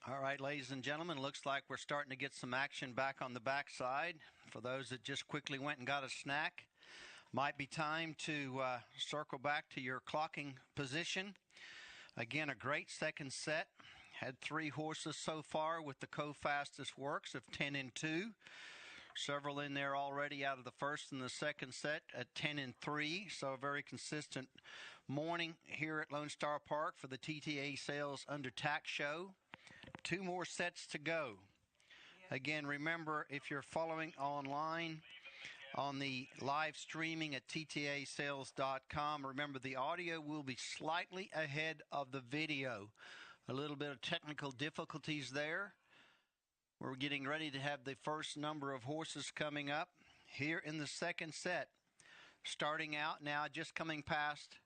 All right, ladies and gentlemen, looks like we're starting to get some action back on the backside. For those that just quickly went and got a snack, might be time to circle back to your clocking position. Again, a great second set. Had 3 horses so far with the co-fastest works of 10 and 2. Several in there already out of the first and the second set at 10 and 3. So a very consistent morning here at Lone Star Park for the TTA Sales Under Tack Show. 2 more sets to go. Again, remember, if you're following online on the live streaming at ttasales.com, remember the audio will be slightly ahead of the video. A little bit of technical difficulties there. We're getting ready to have the first number of horses coming up here in the second set. Starting out now, just coming past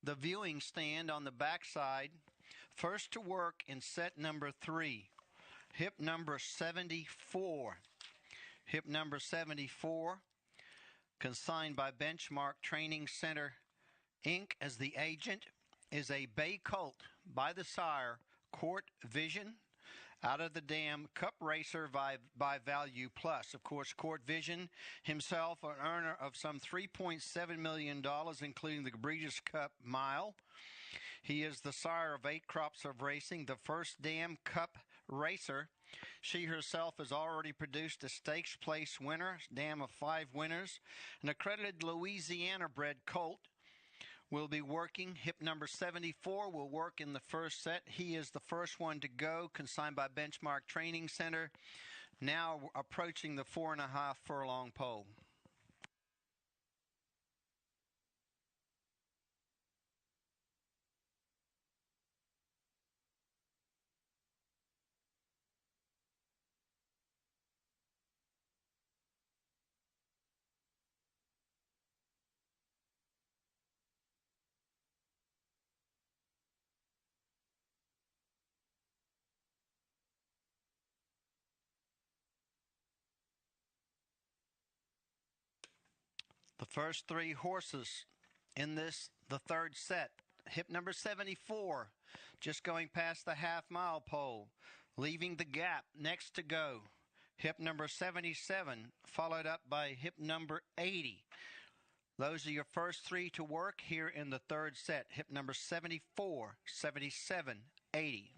the viewing stand on the backside. First to work in set number 3, hip number 74. Hip number 74, consigned by Benchmark Training Center, Inc. as the agent, is a bay colt by the sire, Court Vision, out of the dam Cup Racer by Value Plus. Of course, Court Vision himself, an earner of some $3.7 million, including the Breeders' Cup Mile. He is the sire of 8 crops of racing, the first dam Cup Racer. She herself has already produced a stakes place winner, dam of 5 winners, an accredited Louisiana-bred colt. Will be working. Hip number 74 will work in the first set. He is the first one to go, consigned by Benchmark Training Center. Now approaching the 4.5 furlong pole. The first 3 horses in the third set. Hip number 74, just going past the half-mile pole, leaving the gap, next to go. Hip number 77, followed up by hip number 80. Those are your first 3 to work here in the third set. Hip number 74, 77, 80.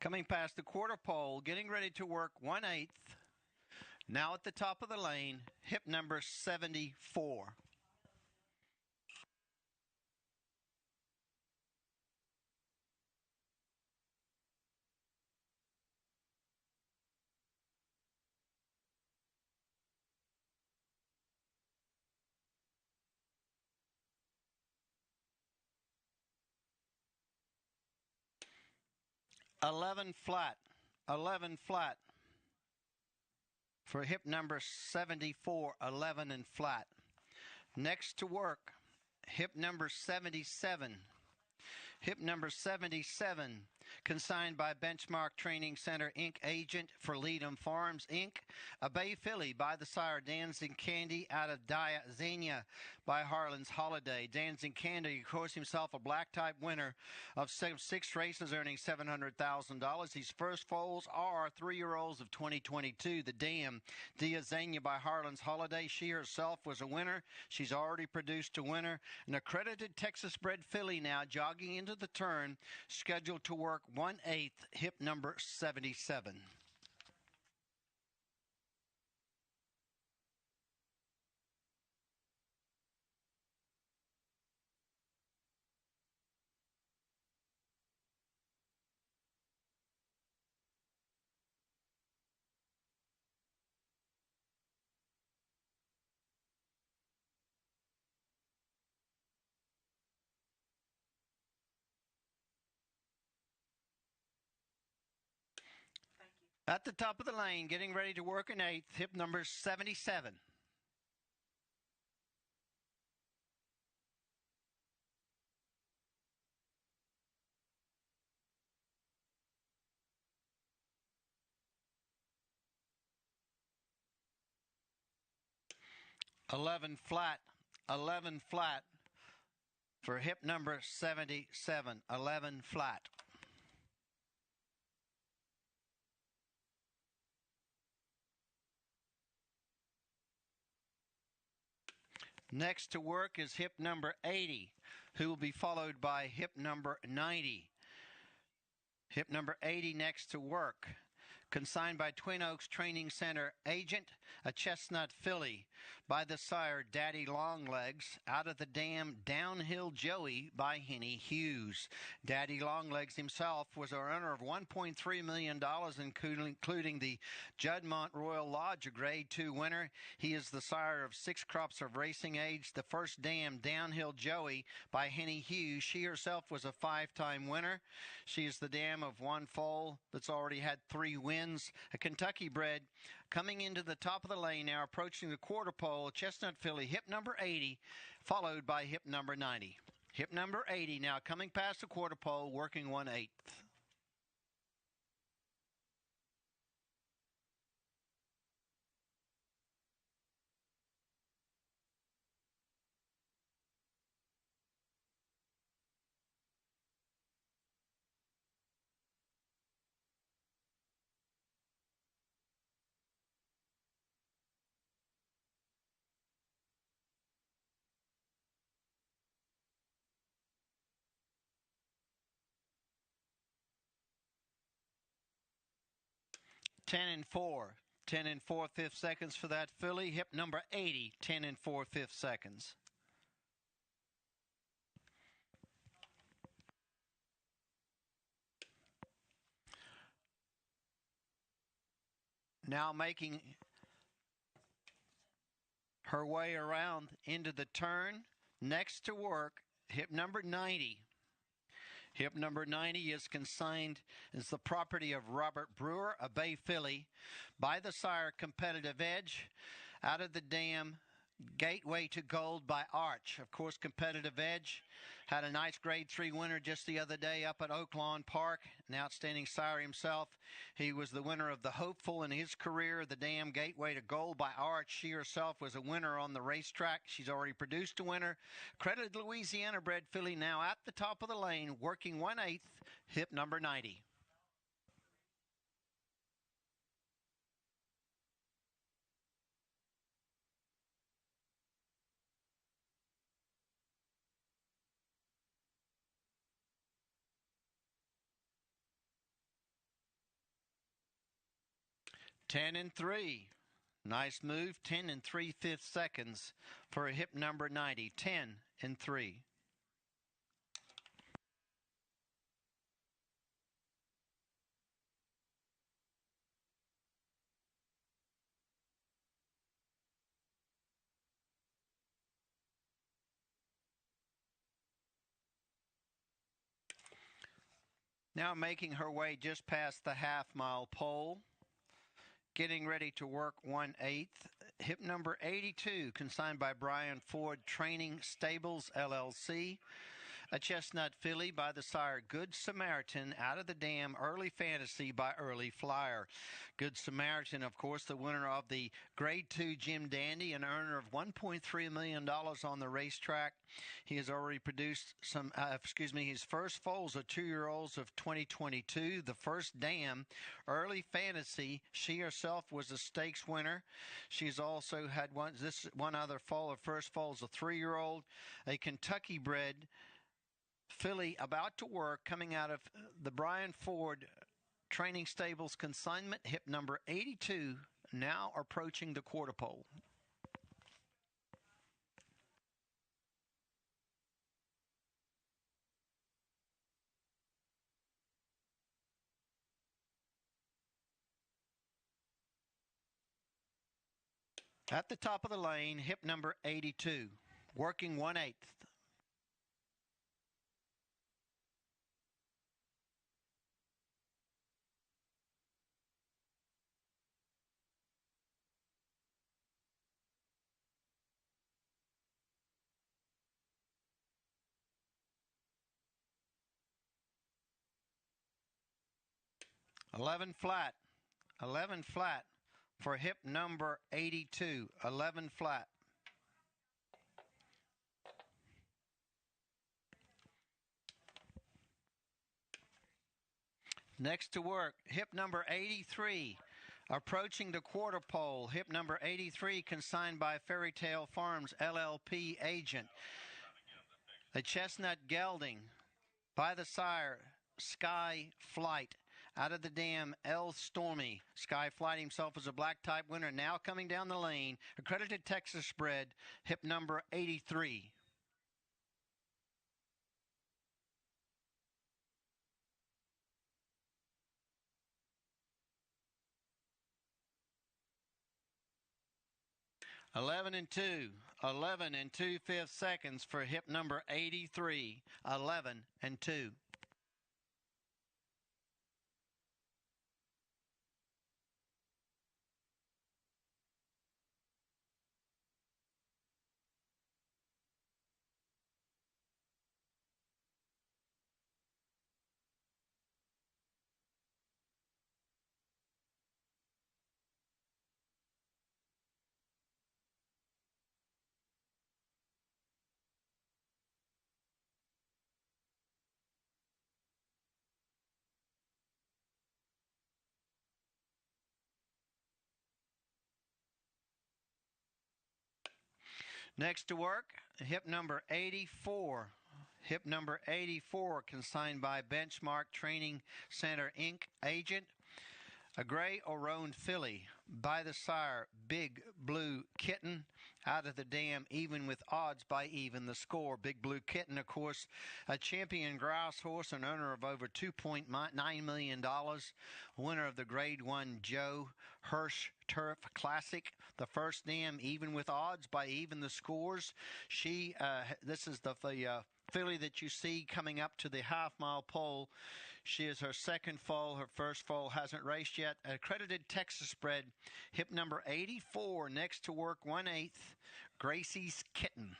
Coming past the quarter pole, getting ready to work 1/8. Now at the top of the lane, hip number 74. Eleven flat for hip number 74, 11 and flat. Next to work, hip number 77. Hip number 77, consigned by Benchmark Training Center, Inc., agent for Leadham Farms, Inc., a bay filly by the sire Dancing Candy out of Diazania by Harlan's Holiday. Dancing Candy, of course, himself a black-type winner of 6 races, earning $700,000. His first foals are 3-year-olds of 2022. The dam Diazania by Harlan's Holiday. She herself was a winner. She's already produced a winner. An accredited Texas-bred filly now jogging into the turn, scheduled to work 1/8, hip number 77. At the top of the lane, getting ready to work an eighth, hip number 77. Eleven flat, 11 flat for hip number 77, 11 flat. Next to work is hip number 80, who will be followed by hip number 90. Hip number 80 next to work. Consigned by Twin Oaks Training Center agent, a chestnut filly by the sire Daddy Longlegs. Out of the dam, Downhill Joey by Henny Hughes. Daddy Longlegs himself was a earner of $1.3 million, including the Juddmonte Royal Lodge, a Grade 2 winner. He is the sire of 6 crops of racing age. The first dam, Downhill Joey by Henny Hughes. She herself was a 5-time winner. She is the dam of one foal that's already had 3 wins. A Kentucky bred coming into the top of the lane now, approaching the quarter pole. Chestnut filly, hip number 80, followed by hip number 90. Hip number 80 now coming past the quarter pole, working 1/8. Ten and 4. 10 and 4/5 seconds for that filly. Hip number 80, 10 and 4/5 seconds. Now making her way around into the turn. Next to work, hip number 90. Hip number 90 is consigned as the property of Robert Brewer, a bay filly, by the sire Competitive Edge. Out of the dam, Gateway to Gold by Arch. Of course, Competitive Edge had a nice Grade 3 winner just the other day up at Oaklawn Park, an outstanding sire himself. He was the winner of the Hopeful in his career. The dam Gateway to Gold by Arch. She herself was a winner on the racetrack. She's already produced a winner. Credited Louisiana bred filly now at the top of the lane, working 1/8, hip number 90. Ten and 3. Nice move. 10 and 3/5 seconds for a hip number 90. 10 and 3. Now making her way just past the half-mile pole. Getting ready to work 1/8. Hip number 82, consigned by Brian Ford Training Stables, LLC. A chestnut filly by the sire Good Samaritan. Out of the dam, Early Fantasy by Early Flyer. Good Samaritan, of course, the winner of the Grade 2 Jim Dandy, an earner of $1.3 million on the racetrack. He has already produced his first foals of 2-year-olds of 2022. The first dam, Early Fantasy, she herself was a stakes winner. She's also had one other foal. Her first foal is a 3-year-old, a Kentucky bred filly about to work, coming out of the Brian Ford Training Stables consignment, hip number 82, now approaching the quarter pole. At the top of the lane, hip number 82, working 1/8. 11 flat. 11 flat for hip number 82. 11 flat. Next to work, hip number 83. Approaching the quarter pole, hip number 83, consigned by Fairy Tale Farms LLP agent. A chestnut gelding by the sire, Sky Flight. Out of the dam, L Stormy. Sky Flight himself is a black type winner. Now coming down the lane, accredited Texas bred, hip number 83. Eleven and 2/5 seconds for hip number 83. 11 and 2. Next to work, hip number 84. Hip number 84, consigned by Benchmark Training Center, Inc. agent. A gray or roan filly by the sire, Big Blue Kitten. Out of the dam, even with odds by even the score. Big Blue Kitten, of course, a champion grouse horse and owner of over $2.9 million. Winner of the Grade 1 Joe Hirsch Turf Classic. The first dam, even with odds by even the scores. This is the filly that you see coming up to the half-mile pole. She is her second foal. Her first foal hasn't raced yet. Accredited Texas bred, hip number 84. Next to work, 1/8, Gracie's Kitten.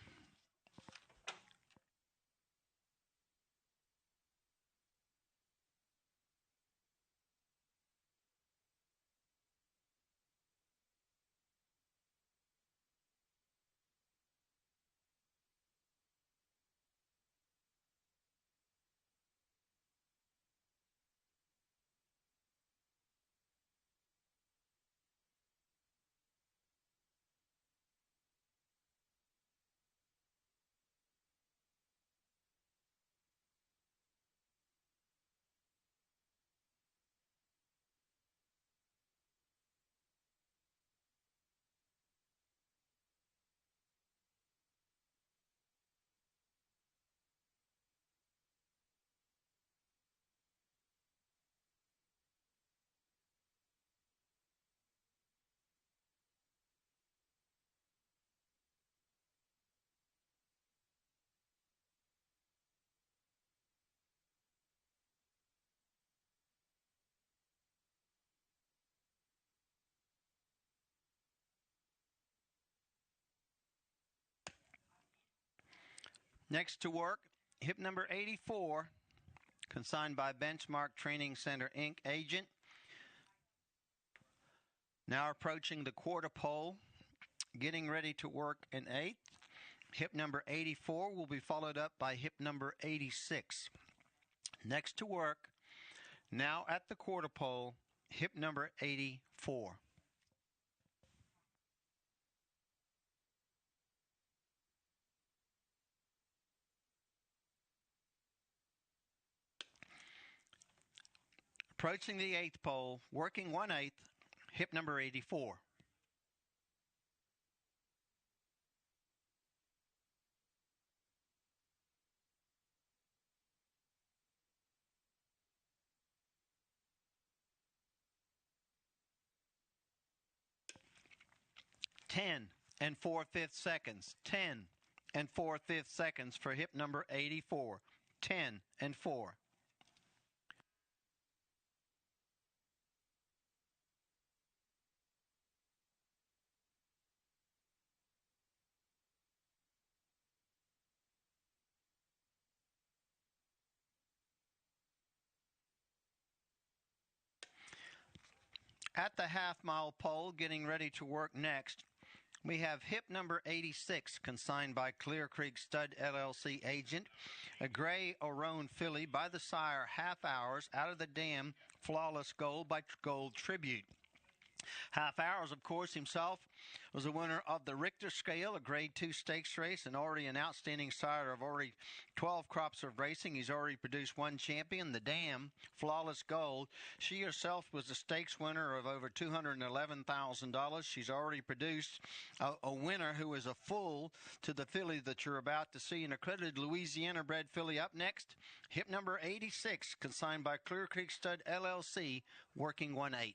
Next to work, hip number 84, consigned by Benchmark Training Center, Inc. agent. Now approaching the quarter pole, getting ready to work an 8th. Hip number 84 will be followed up by hip number 86. Next to work, now at the quarter pole, hip number 84. Approaching the 8th pole, working 1/8, hip number 84. Ten and 4/5 seconds. 10 and 4/5 seconds for hip number 84. 10 and 4. At the half-mile pole, getting ready to work next, we have hip number 86, consigned by Clear Creek Stud LLC agent, a gray Orone filly by the sire Half Hours out of the dam, Flawless Gold by Gold Tribute. Half Hours, of course, himself was a winner of the Richter Scale, a Grade 2 stakes race, and already an outstanding sire of already 12 crops of racing. He's already produced one champion, the Dam, Flawless Gold. She herself was a stakes winner of over $211,000. She's already produced a winner who is a full to the filly that you're about to see, an accredited Louisiana-bred filly. Up next, hip number 86, consigned by Clear Creek Stud LLC, working 1/8.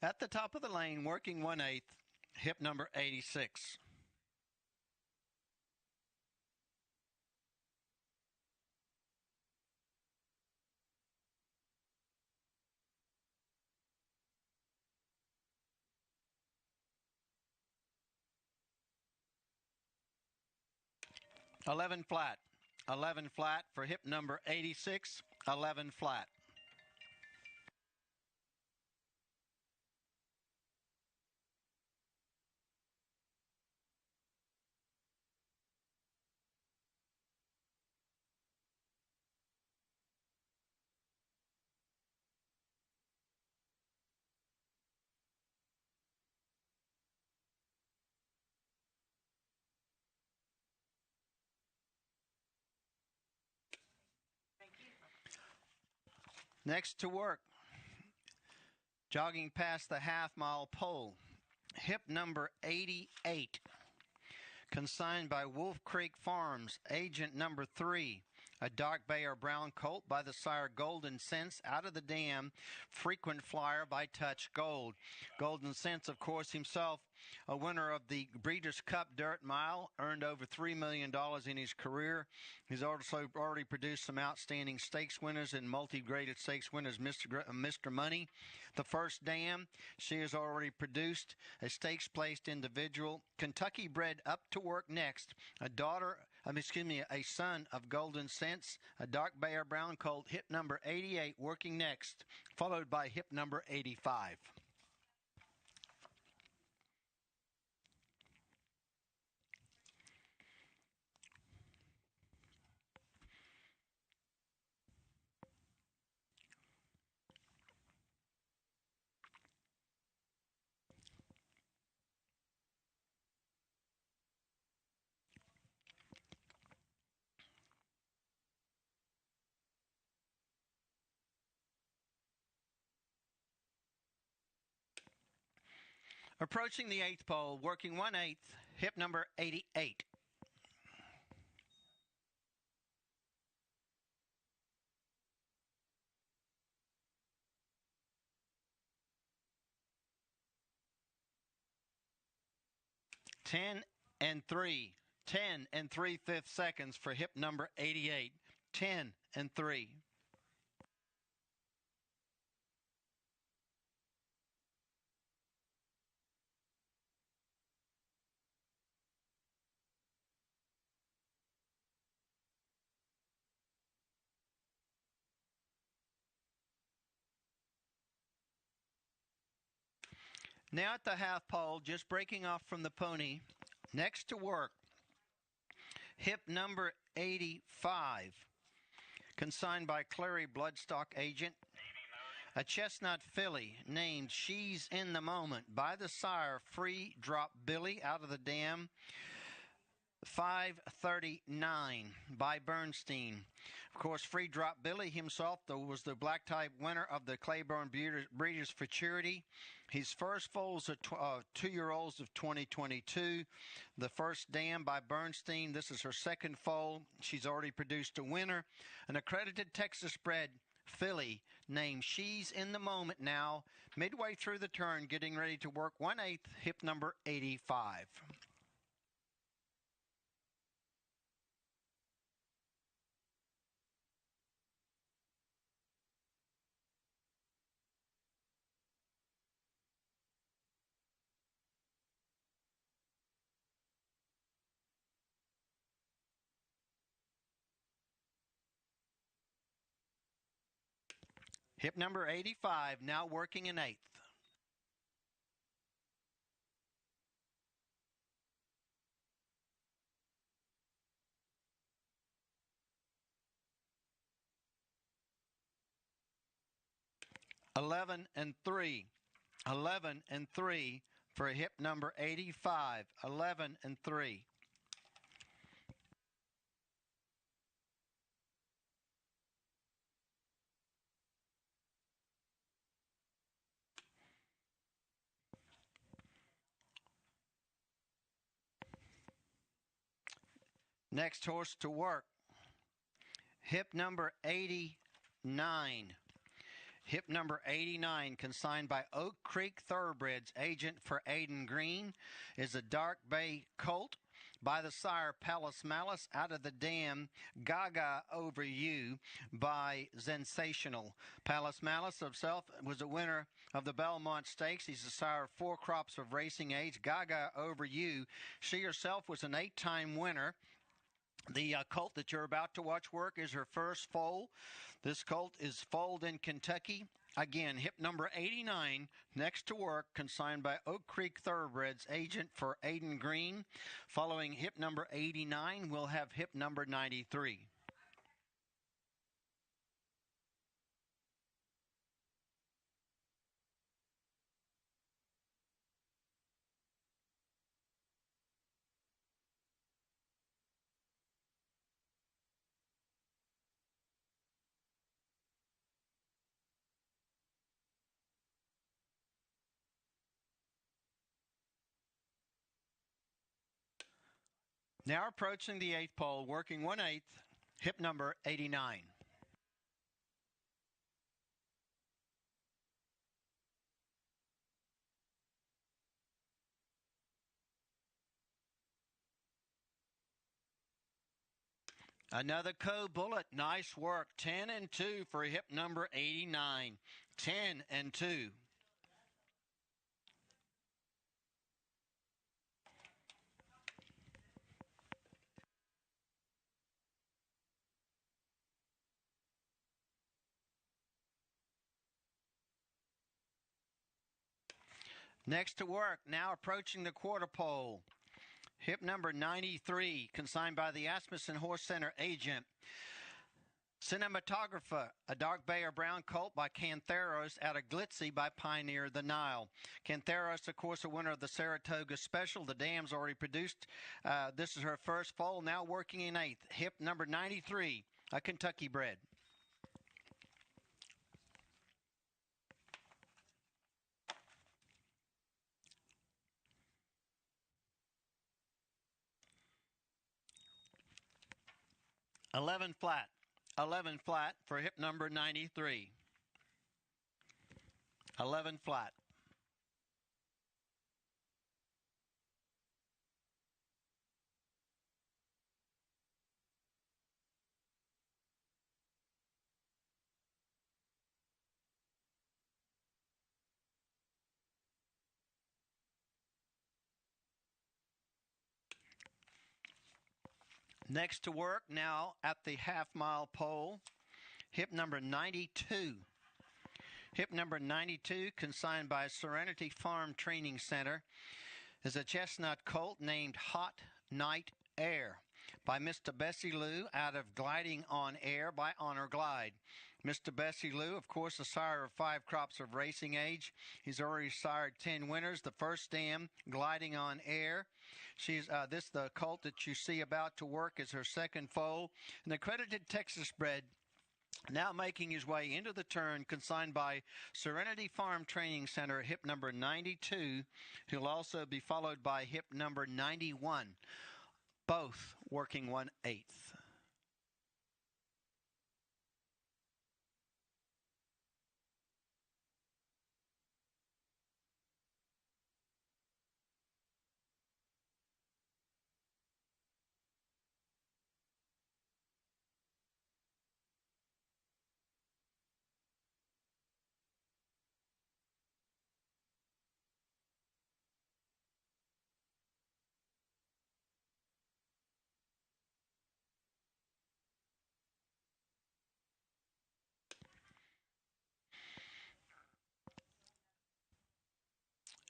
At the top of the lane, working 1/8, hip number 86. Eleven flat. 11 flat for hip number 86. 11 flat. Next to work, jogging past the half-mile pole, hip number 88, consigned by Wolf Creek Farms, agent number 3, a dark bay or brown colt by the sire Golden Sense out of the dam, frequent flyer by Touch Gold. Golden Sense, of course, himself a winner of the Breeders' Cup Dirt Mile, earned over $3 million in his career. He's also already produced some outstanding stakes winners and multi-graded stakes winners, Mr. Money. The First Dam, she has already produced a stakes-placed individual. Kentucky bred Up to Work Next, a son of Golden Sense, a dark bay or brown colt, hip number 88, working next, followed by hip number 85. Approaching the 8th pole, working 1/8, hip number 88. Ten and 3/5 seconds for hip number 88. 10 and 3. Now at the half pole, just breaking off from the pony, next to work, hip number 85, consigned by Prairie bloodstock agent, a chestnut filly named She's in the Moment by the sire Free Drop Billy out of the dam, 539 by Bernstein. Of course, Free Drop Billy himself was the black type winner of the Claiborne Breeders for Charity. His first foals are 2-year-olds of 2022. The First Dam by Bernstein. This is her second foal. She's already produced a winner. An accredited Texas bred filly named She's in the Moment now, midway through the turn, getting ready to work 1/8, hip number 85. Hip number 85, now working in 8th. Eleven and 3. 11 and 3 for hip number 85. 11 and 3. Next horse to work. Hip number 89. Hip number 89, consigned by Oak Creek Thoroughbreds, agent for Aiden Green, is a dark bay colt by the sire Palace Malice. Out of the dam, Gaga Over You by Sensational. Palace Malice himself was a winner of the Belmont Stakes. He's the sire of 4 crops of racing age. Gaga Over You, she herself was an 8-time winner. The colt that you're about to watch work is her first foal. This colt is foaled in Kentucky. Again, hip number 89, next to work, consigned by Oak Creek Thoroughbreds, agent for Aiden Green. Following hip number 89, we'll have hip number 93. Now approaching the 8th pole, working 1/8, hip number 89. Another co-bullet. Nice work. 10 and 2 for hip number 89. 10 and 2. Next to work, now approaching the quarter pole. Hip number 93, consigned by the Asmussen Horse Center agent. Cinematographer, a dark bay or brown colt by Cantheros out of Glitzy by Pioneer the Nile. Cantheros, of course, a winner of the Saratoga Special. The dam's already produced. This is her first foal, now working in 8th. Hip number 93, a Kentucky bred. Eleven flat. 11 flat for hip number 93. 11 flat. Next to work now at the half-mile pole, hip number 92. Hip number 92, consigned by Serenity Farm Training Center, is a chestnut colt named Hot Night Air by Mr. Bessie Lou out of Gliding on Air by Honor Glide. Mr. Bessie Lou, of course, the sire of 5 crops of racing age. He's already sired 10 winners. The first dam, Gliding on Air. She's the colt that you see about to work is her second foal. An accredited Texas bred, now making his way into the turn, consigned by Serenity Farm Training Center, hip number 92. He'll also be followed by hip number 91, both working 1/8.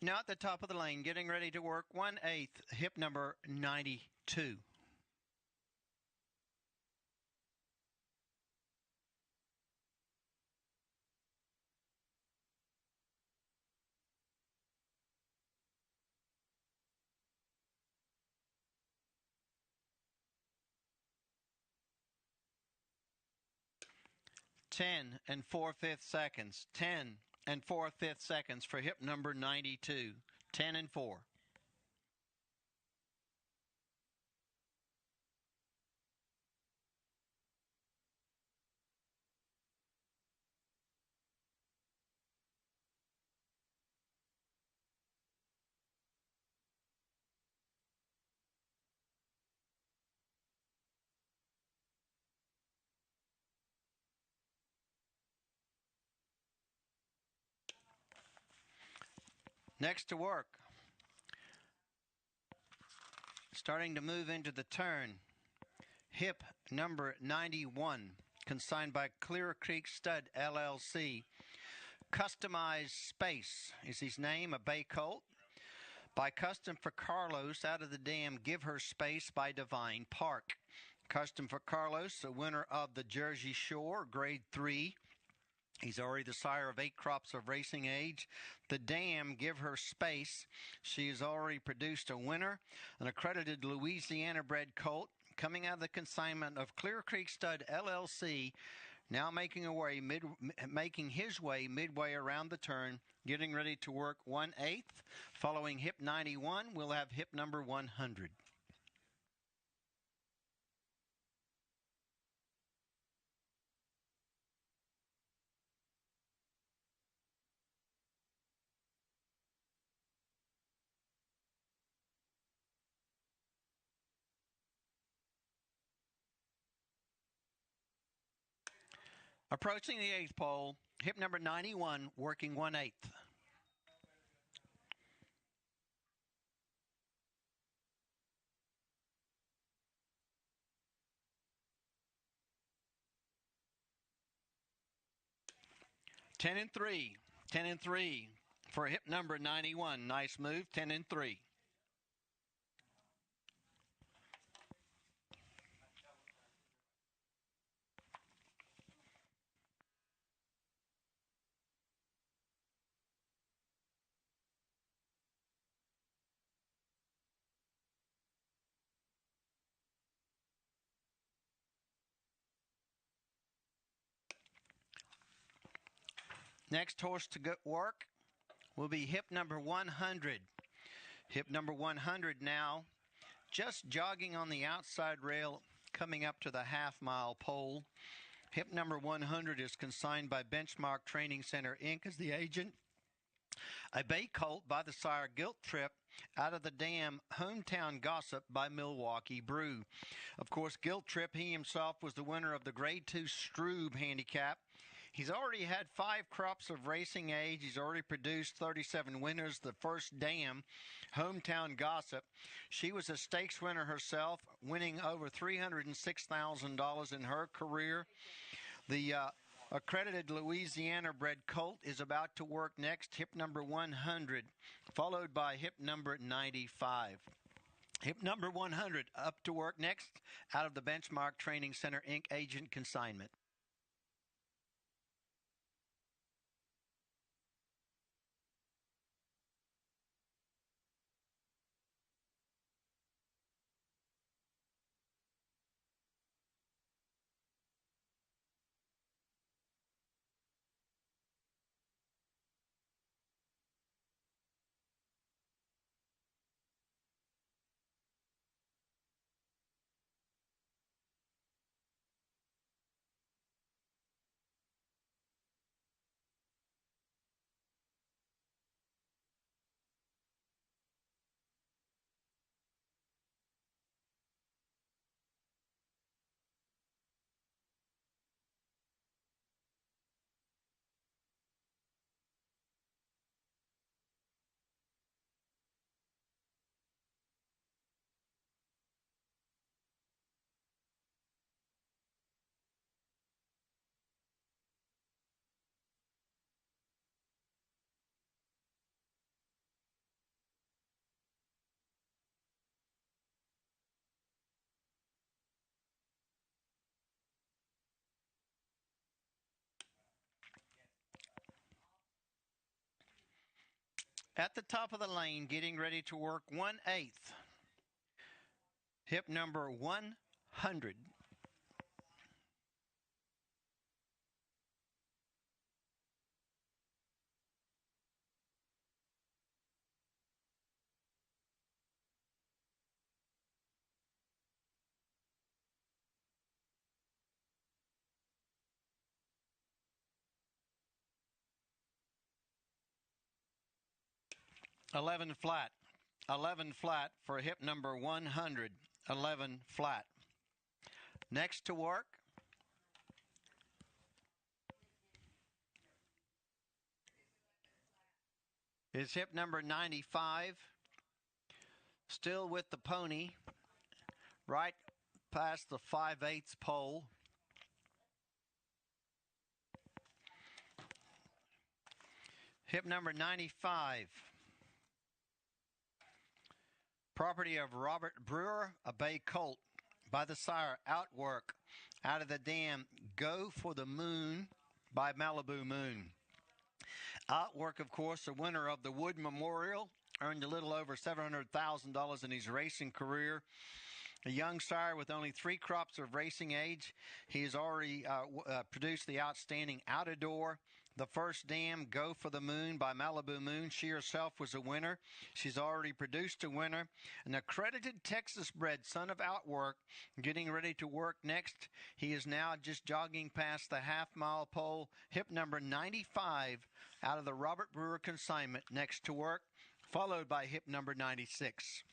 Now at the top of the lane, getting ready to work 1/8, hip number 92. Ten and 4/5 seconds. 10 and 4/5 seconds for hip number 92. 10 and 4. Next to work. Starting to move into the turn. Hip number 91, consigned by Clear Creek Stud LLC. Customized Space is his name, a bay colt. By Custom for Carlos, out of the dam, Give Her Space by Divine Park. Custom for Carlos, the winner of the Jersey Shore, grade 3. He's already the sire of 8 crops of racing age. The dam, Give Her Space. She has already produced a winner, an accredited Louisiana bred colt, coming out of the consignment of Clear Creek Stud LLC, now making his way midway around the turn, getting ready to work 1/8. Following hip 91, we'll have hip number 100. Approaching the 8th pole, hip number 91, working 1/8. Ten and 3. 10 and 3 for hip number 91. Nice move. 10 and 3. Next horse to go work will be hip number 100. Hip number 100 now, just jogging on the outside rail, coming up to the half-mile pole. Hip number 100 is consigned by Benchmark Training Center, Inc. as the agent. A bay colt by the sire Guilt Trip, out of the dam Hometown Gossip by Milwaukee Brew. Of course, Guilt Trip, he himself was the winner of the Grade 2 Stroob handicap. He's already had 5 crops of racing age. He's already produced 37 winners. The first dam, Hometown Gossip, she was a stakes winner herself, winning over $306,000 in her career. The accredited Louisiana bred colt is about to work next, hip number 100, followed by hip number 95. Hip number 100 up to work next, out of the Benchmark Training Center, Inc. agent consignment. At the top of the lane, getting ready to work 1/8. Hip number 100. Eleven flat. 11 flat for hip number 100. 11 flat. Next to work, is hip number 95. Still with the pony, right past the 5/8 pole. Hip number 95. Property of Robert Brewer, a bay colt. By the sire, Outwork. Out of the dam, Go for the Moon by Malibu Moon. Outwork, of course, the winner of the Wood Memorial, earned a little over $700,000 in his racing career. A young sire with only 3 crops of racing age. He has already produced the outstanding Outador. The First Dam, Go for the Moon by Malibu Moon. She herself was a winner. She's already produced a winner. An accredited Texas bred son of Outwork getting ready to work next. He is now just jogging past the half-mile pole. Hip number 95 out of the Robert Brewer consignment next to work, followed by hip number 96.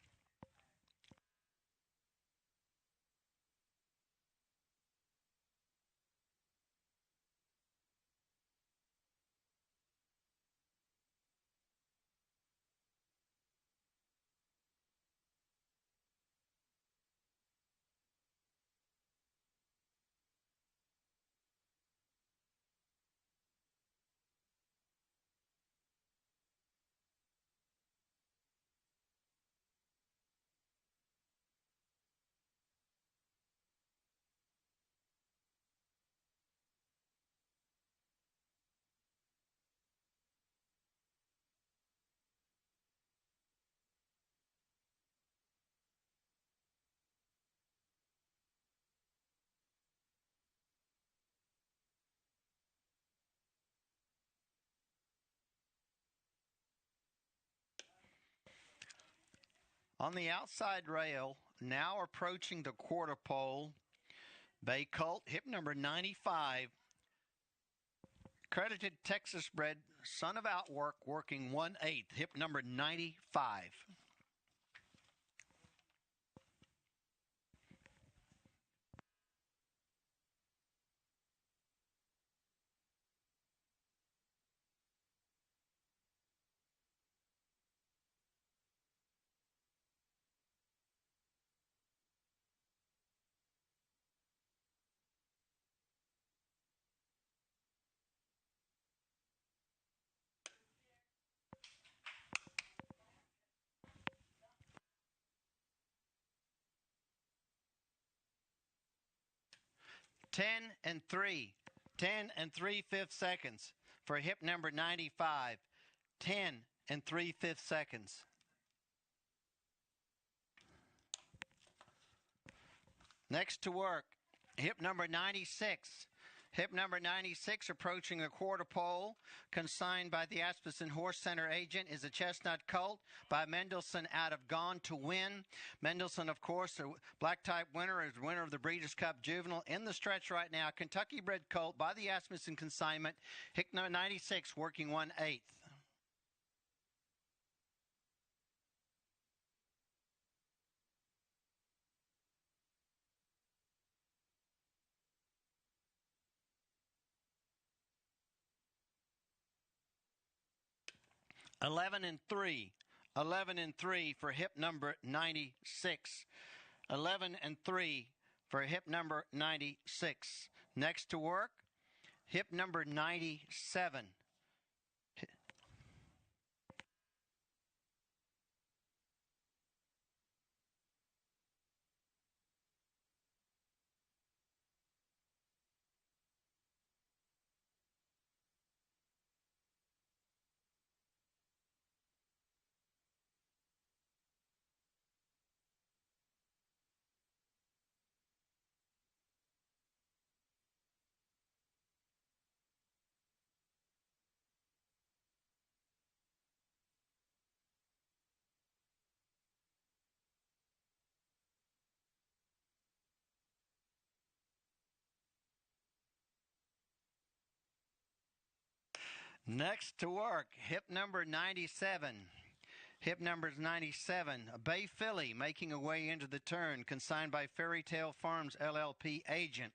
On the outside rail, now approaching the quarter pole, Bay Colt, hip number 95. Credited Texas bred son of Outwork, working 1/8, hip number 95. Ten and 3/5 seconds for hip number 95. 10 and 3/5 seconds. Next to work, hip number 96. Hip number 96 approaching the quarter pole, consigned by the Asmussen Horse Center agent, is a Chestnut Colt by Mendelssohn out of Gone to Win. Mendelssohn, of course, a black type winner, is winner of the Breeders' Cup Juvenile. In the stretch right now, Kentucky bred colt by the Asmussen consignment. Hip number 96 working 1/8. 11 and 3. 11 and 3 for hip number 96. 11 and 3 for hip number 96. Next to work, hip number 97. Next to work, hip number 97. Hip number 97, a Bay Filly making her way into the turn, consigned by Fairy Tale Farms LLP agent.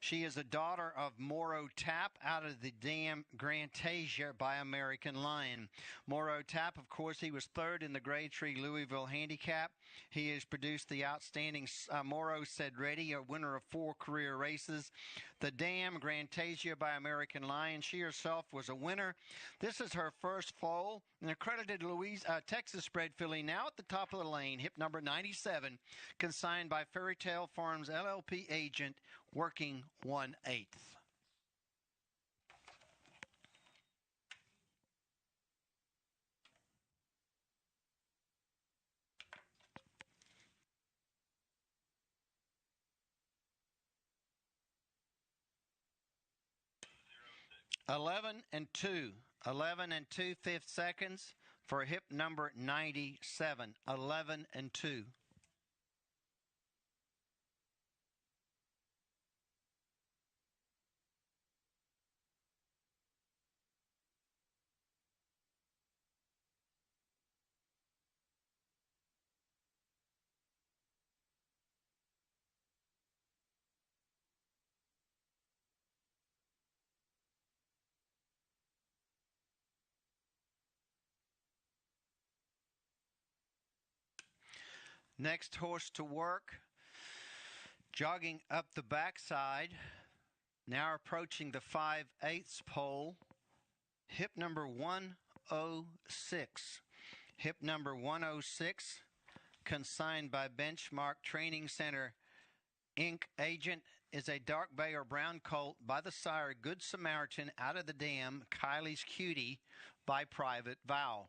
She is a daughter of Morrow Tap out of the dam Grantasia by American Lion. Morrow Tap, of course, he was third in the Grade Tree Louisville Handicap. He has produced the outstanding Morrow Said Ready, a winner of 4 career races. The dam Grantasia by American Lion, she herself was a winner. This is her first foal, an accredited Texas bred filly now at the top of the lane, hip number 97, consigned by Fairy Tale Farms LLP agent, working 1/8. Eleven and 2/5 seconds for hip number 97. 11 and 2. Next horse to work, jogging up the backside, now approaching the 5/8 pole, hip number 106. Hip number 106, consigned by Benchmark Training Center Inc. agent, is a dark bay or brown colt by the sire Good Samaritan out of the dam Kylie's Cutie by Private Vow.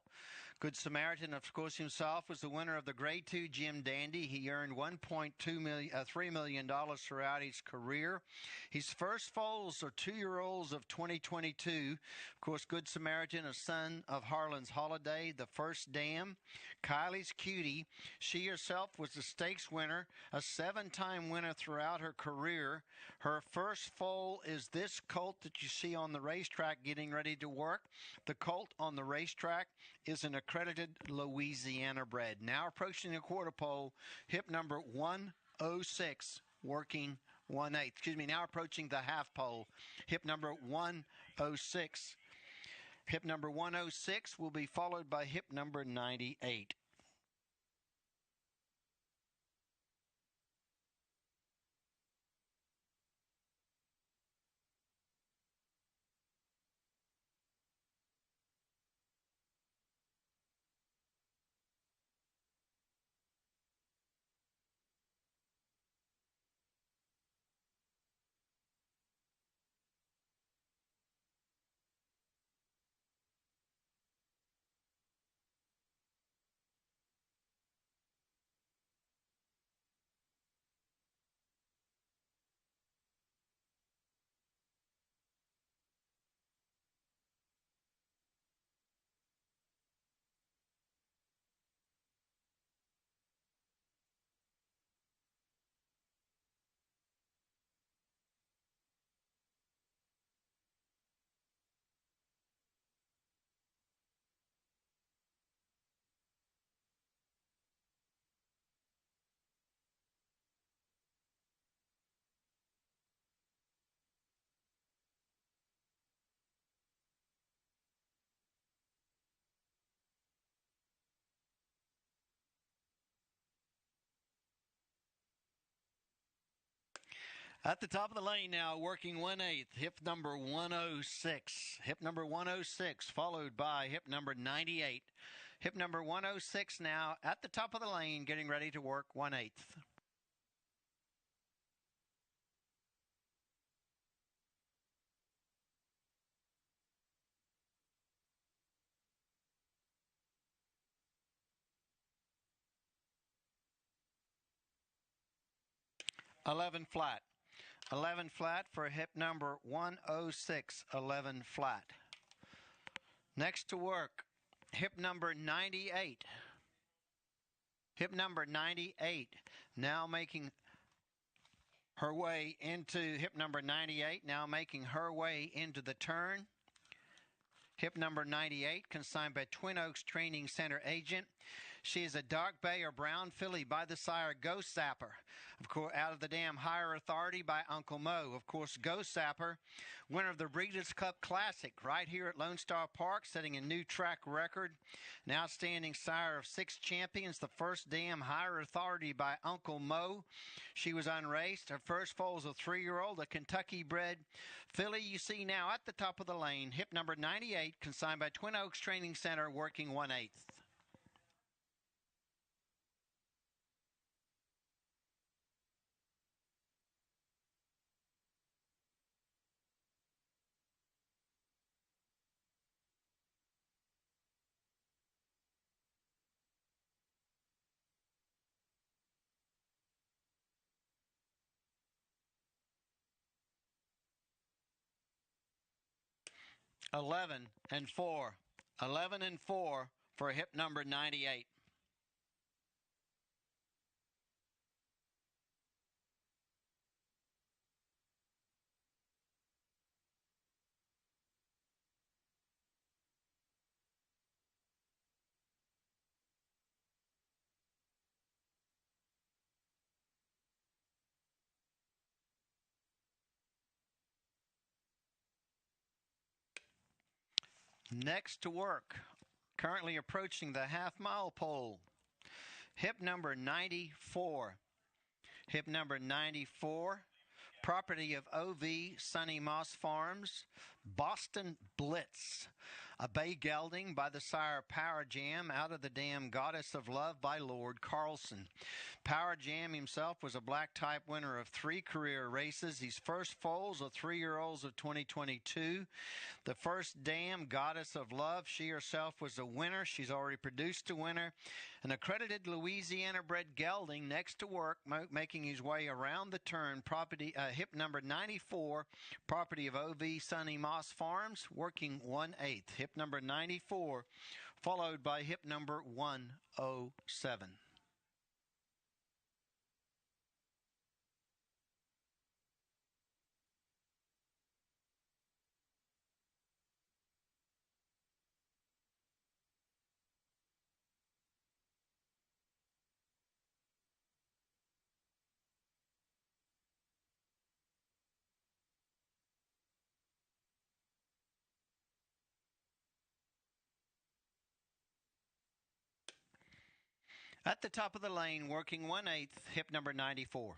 Good Samaritan, of course, himself was the winner of the Grade 2 Jim Dandy. He earned $3 million throughout his career. His first foals are 2-year-olds of 2022. Of course, Good Samaritan, a son of Harlan's Holiday, the first dam. Kylie's Cutie, she herself was the stakes winner, a 7-time winner throughout her career. Her first foal is this colt that you see on the racetrack getting ready to work. The colt on the racetrack is an accredited Louisiana bred. Now approaching the quarter pole, hip number 106, working 1/8. Now approaching the half pole, hip number 106. Hip number 106 will be followed by hip number 98. At the top of the lane now, working 1/8, hip number 106. Hip number 106, followed by hip number 98. Hip number 106 now at the top of the lane, getting ready to work 1/8. Eleven flat. 11 flat for hip number 106. 11 flat. Next to work, hip number 98. Hip number 98 now making her way into hip number 98, now making her way into the turn. Hip number 98, consigned by Twin Oaks Training Center agent. She is a dark bay or brown filly by the sire Ghost Sapper. Of course, Out of the Dam Higher Authority by Uncle Mo. Of course, Ghost Sapper, winner of the Breeders' Cup Classic right here at Lone Star Park, setting a new track record. An outstanding sire of 6 champions. The First Dam Higher Authority by Uncle Mo. She was unraced. Her first foal was a 3-year-old, a Kentucky-bred filly you see now at the top of the lane. Hip number 98, consigned by Twin Oaks Training Center, working 1/8. Eleven and 4. 11 and 4 for hip number 98. Next to work, currently approaching the half-mile pole. Hip number 94. Hip number 94, property of O.V. Sunny Moss Farms. Boston Blitz, a bay gelding by the sire Power Jam. Out of the Dam Goddess of Love by Lord Carlson. Power Jam himself was a black type winner of 3 career races. His first foals are 3-year-olds of 2022. The First Dam Goddess of Love, she herself was a winner. She's already produced a winner. An accredited Louisiana bred gelding next to work, making his way around the turn. Property hip number 94, property of O.V. Sunny Moss Farms, working 1/8. Hip number 94, followed by hip number 107. At the top of the lane, working 1/8, hip number 94.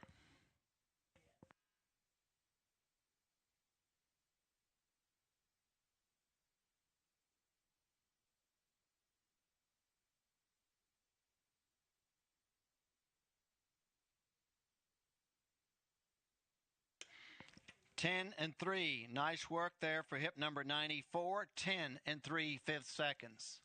Ten and 3. Nice work there for hip number 94. 10 and 3/5 seconds.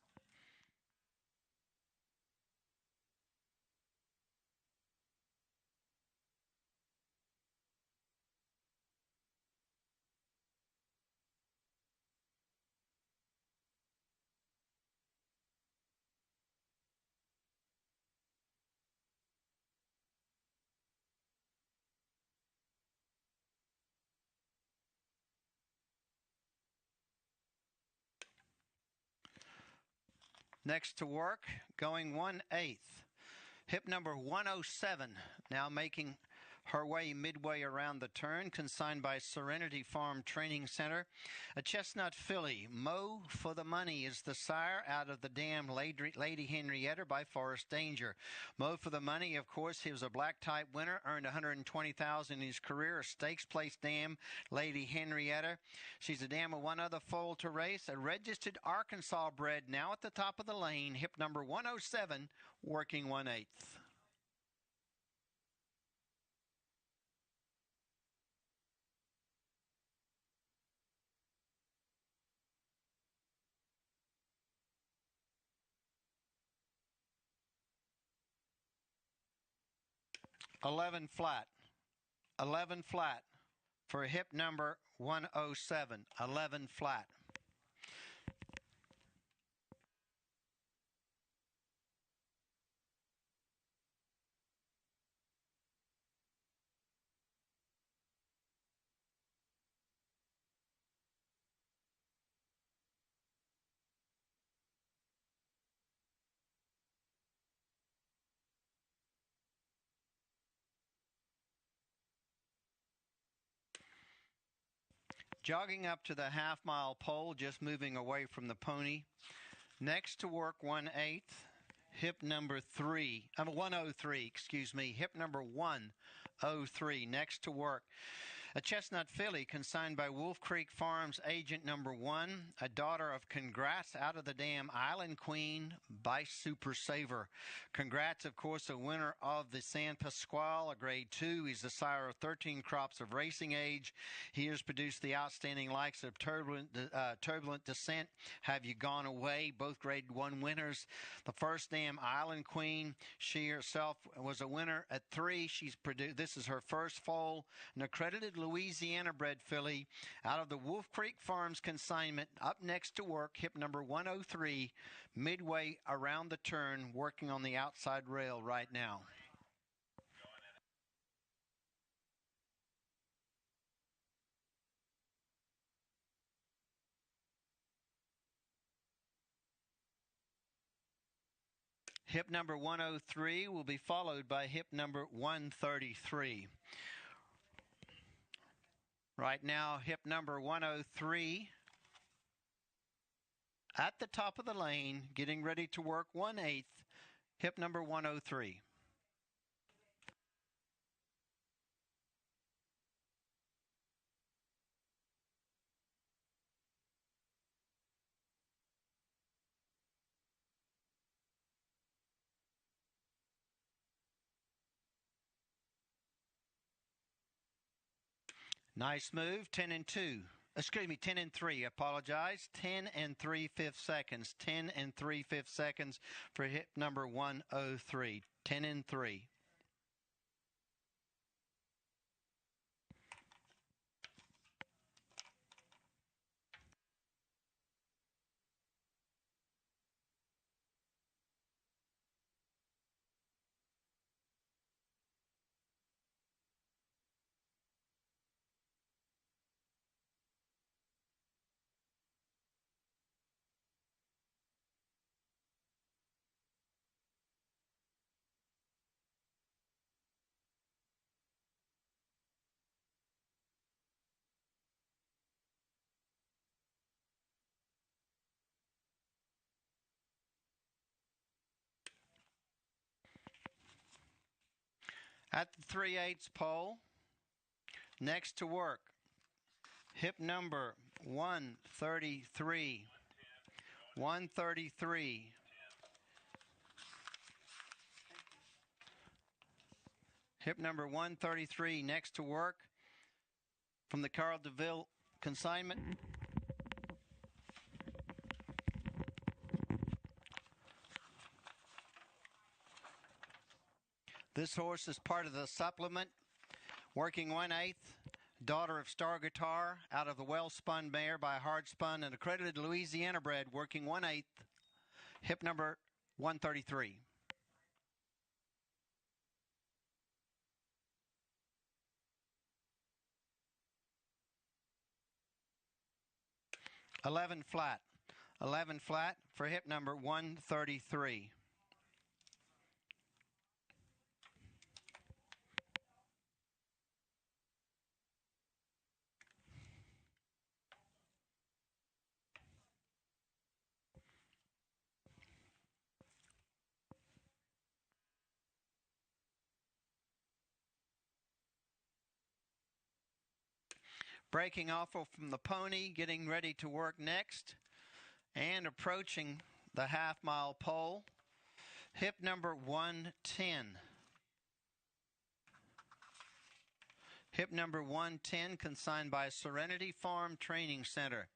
Next to work, going 1/8. Hip number 107, now making her way midway around the turn, consigned by Serenity Farm Training Center. A chestnut filly, Mo for the Money, is the sire. Out of the Dam Lady Henrietta by Forest Danger. Mo for the Money, of course, he was a black type winner, earned $120,000 in his career. A stakes place dam, Lady Henrietta. She's a dam with one other foal to race. A registered Arkansas bred, now at the top of the lane. Hip number 107, working 1/8. 11 flat. 11 flat for hip number 107. 11 flat. Jogging up to the half-mile pole, just moving away from the pony. Next to work 1/8, hip number 103, excuse me, hip number 103. Next to work. A chestnut filly consigned by Wolf Creek Farms, agent number 1, a daughter of Congrats out of the Dam Island Queen by Super Saver. Congrats, of course, a winner of the San Pasquale, a grade 2. He's the sire of 13 crops of racing age. He has produced the outstanding likes of Turbulent Descent, Have You Gone Away, both grade 1 winners. The first Dam Island Queen, she herself was a winner at 3. This is her first foal, an accredited Louisiana bred filly out of the Wolf Creek Farms consignment. Up next to work, hip number 103, midway around the turn, working on the outside rail right now. Hip number 103 will be followed by hip number 133. Right now, hip number 103 at the top of the lane, getting ready to work 1/8, hip number 103. Nice move, 10 and 2. Excuse me, 10 and 3, apologize. 10 and 3/5 seconds. 10 and 3/5 seconds for hip number 103. 10 and 3. At the 3/8 pole, next to work, hip number 133. 133. Hip number 133 next to work from the Carl DeVille consignment. This horse is part of the supplement, working 1/8, daughter of Star Guitar, out of the well-spun mare by Hard Spun, and accredited Louisiana bred, working 1/8, hip number 133. Eleven flat for hip number 133. Breaking off from the pony, getting ready to work next, and approaching the half-mile pole, hip number 110. Hip number 110, consigned by Serenity Farm Training Center,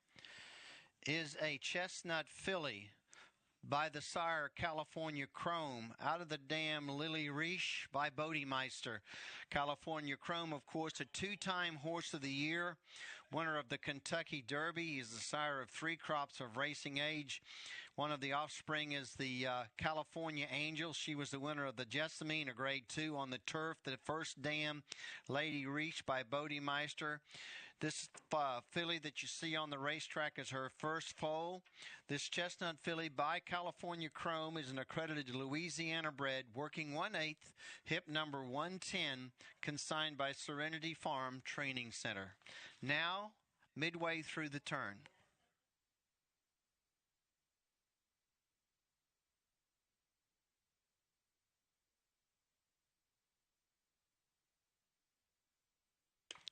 is a chestnut filly by the sire California Chrome, out of the Dam Lily Reach by Bodemeister. California Chrome, of course, a 2-time Horse of the Year, winner of the Kentucky Derby. He's the sire of 3 crops of racing age. One of the offspring is the California Angel. She was the winner of the Jessamine, a grade 2 on the turf. The first Dam Lady Reach by Bodemeister. This filly that you see on the racetrack is her first foal. This chestnut filly by California Chrome is an accredited Louisiana bred, working 1/8, hip number 110, consigned by Serenity Farm Training Center. Now, midway through the turn.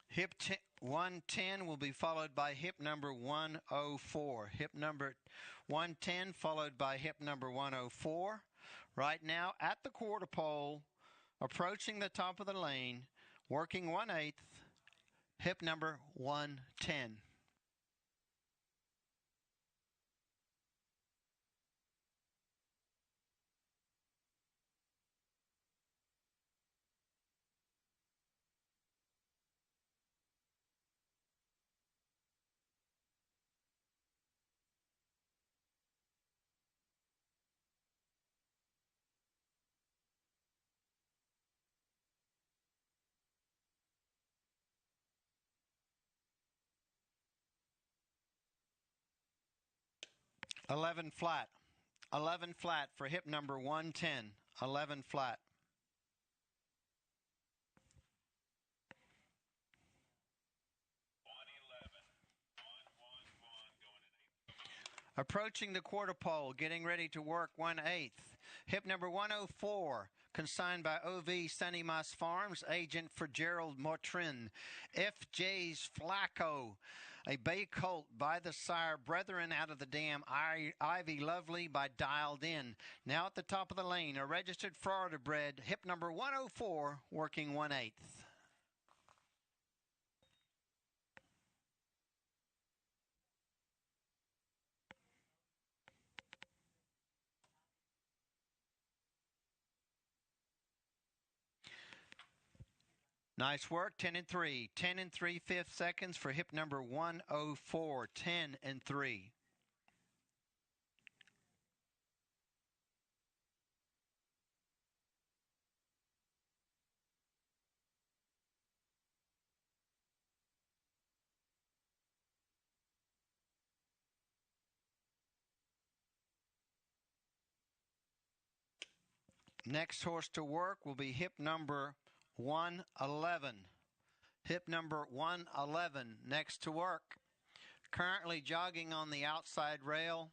Hip 110 will be followed by hip number 104. Hip number 110 followed by hip number 104. Right now at the quarter pole, approaching the top of the lane, working 1/8, hip number 110. Eleven flat. 11 flat for hip number 110. 11 flat. Approaching the quarter pole, getting ready to work 1/8. Hip number 104, consigned by OV Sunny Moss Farms, agent for Gerald Motrin. FJ's Flacco, a bay colt by the sire Brethren out of the dam, Ivy Lovely by Dialed In. Now at the top of the lane, a registered Thoroughbred, hip number 104, working 1/8. Nice work, 10 and 3. 10 and 3/5 seconds for hip number 104. 10 and 3. Next horse to work will be hip number 111. Hip number 111 next to work. Currently jogging on the outside rail.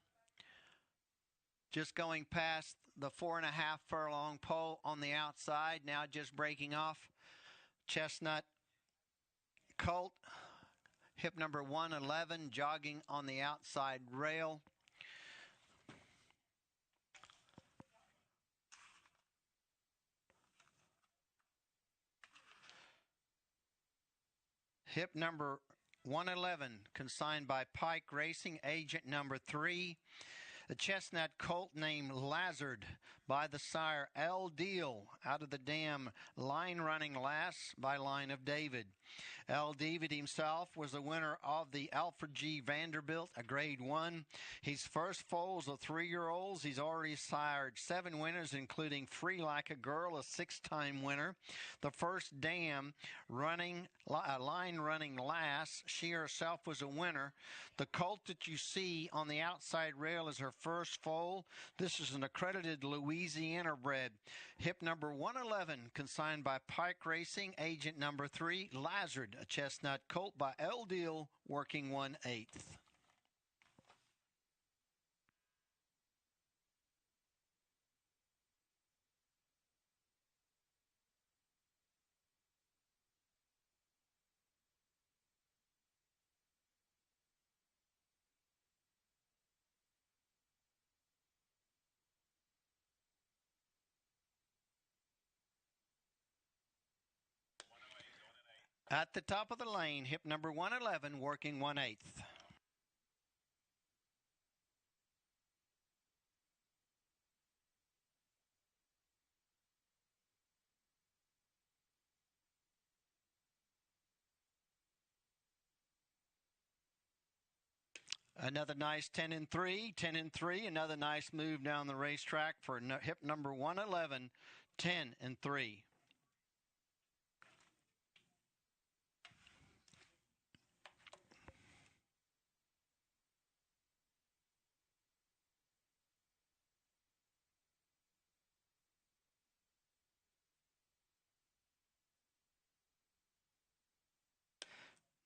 Just going past the 4.5 furlong pole on the outside. Now just breaking off. Chestnut Colt. Hip number 111 jogging on the outside rail. Hip number 111, consigned by Pike Racing, agent number 3. The chestnut colt named Lazard by the sire L. Deal out of the dam, line running last by Line of David. L. David himself was the winner of the Alfred G. Vanderbilt, a grade 1. His first foals of 3-year-olds. He's already sired 7 winners, including Free Like a Girl, a 6-time winner. The first dam line running last. She herself was a winner. The colt that you see on the outside rail is her first foal. This is an accredited Louisiana bred. Hip number 111, consigned by Pike Racing, agent number 3, Lazard, a chestnut colt by L. Deal, working 1/8. At the top of the lane, hip number 111, working 1/8. Another nice 10 and 3, 10 and 3. Another nice move down the racetrack for hip number 111, 10 and 3.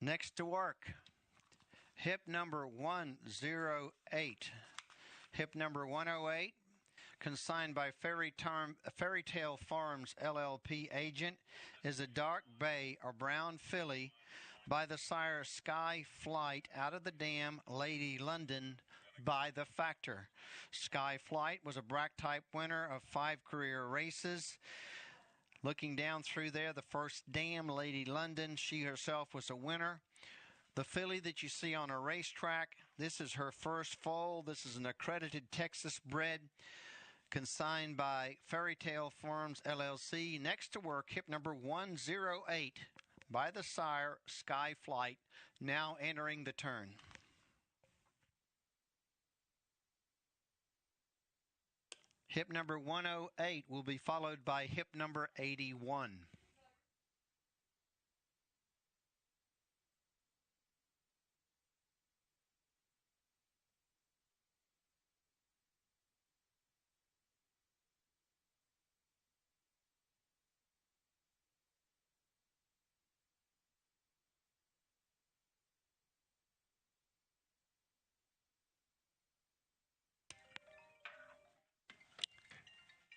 Next to work, Hip number 108. Hip number 108, consigned by Fairy Tale Farms LLP agent, is a dark bay or brown filly by the sire Sky Flight out of the dam Lady London by the factor. Sky Flight was a black type winner of 5 career races. Looking down through there, the first dam, Lady London, she herself was a winner. The filly that you see on a racetrack, this is her first foal. This is an accredited Texas bred, consigned by Fairy Tale Farms LLC. Next to work, hip number 108 by the sire Sky Flight, now entering the turn. Hip number 108 will be followed by hip number 81.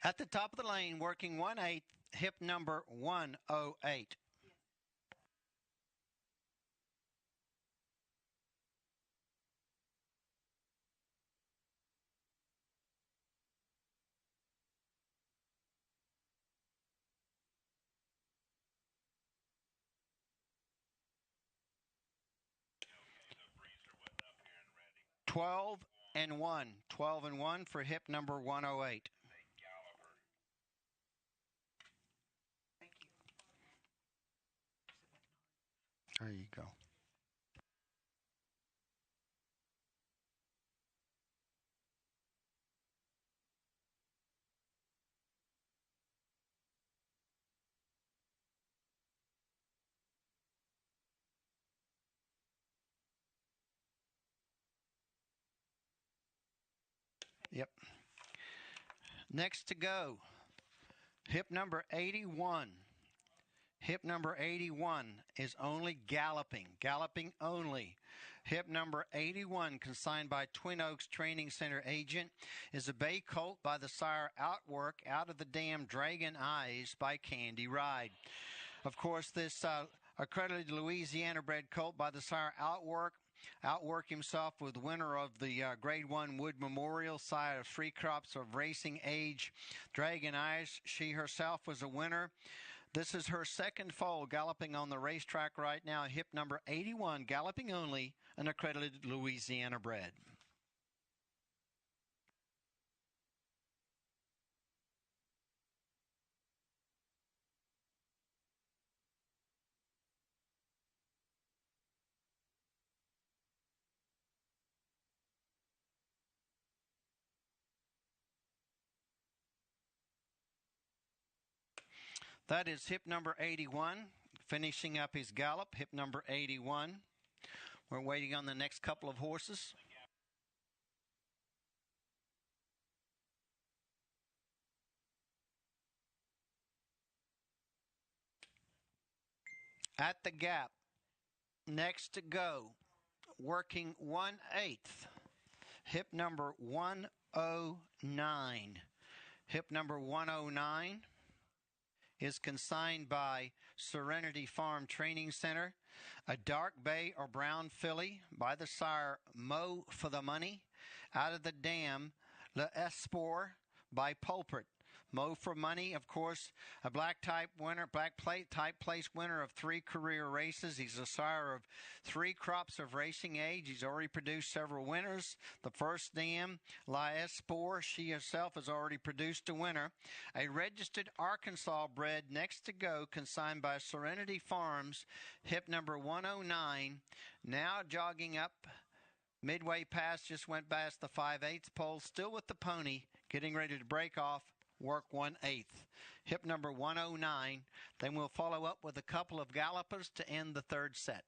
At the top of the lane, working 1/8, hip number 108. Twelve and 1 for hip number 108. There you go. Yep. Next to go, hip number 81. Hip number 81 is only galloping only. Hip number 81, consigned by Twin Oaks Training Center agent, is a bay colt by the sire Outwork out of the dam Dragon Eyes by Candy Ride. Of course, this accredited Louisiana bred colt by the sire Outwork himself with winner of the Grade 1 Wood Memorial, sire of 3 crops of racing age Dragon Eyes. She herself was a winner. This is her second foal galloping on the racetrack right now. Hip number 81, galloping only, an accredited Louisiana bred. That is hip number 81, finishing up his gallop, hip number 81. We're waiting on the next couple of horses. At the gap, next to go, working 1/8, hip number 109. Hip number 109 is consigned by Serenity Farm Training Center, a dark bay or brown filly by the sire Mo for the Money out of the dam Le Esport by Pulpit. Mo for Money, of course, a black type type place winner of 3 career races. He's a sire of 3 crops of racing age. He's already produced several winners. The first dam, La Esport, she herself has already produced a winner. A registered Arkansas bred next to go, consigned by Serenity Farms, hip number 109, now jogging up midway past, just went past the 5/8 pole, still with the pony, getting ready to break off. Work 1/8. Hip number 109. Then we'll follow up with a couple of gallopers to end the third set.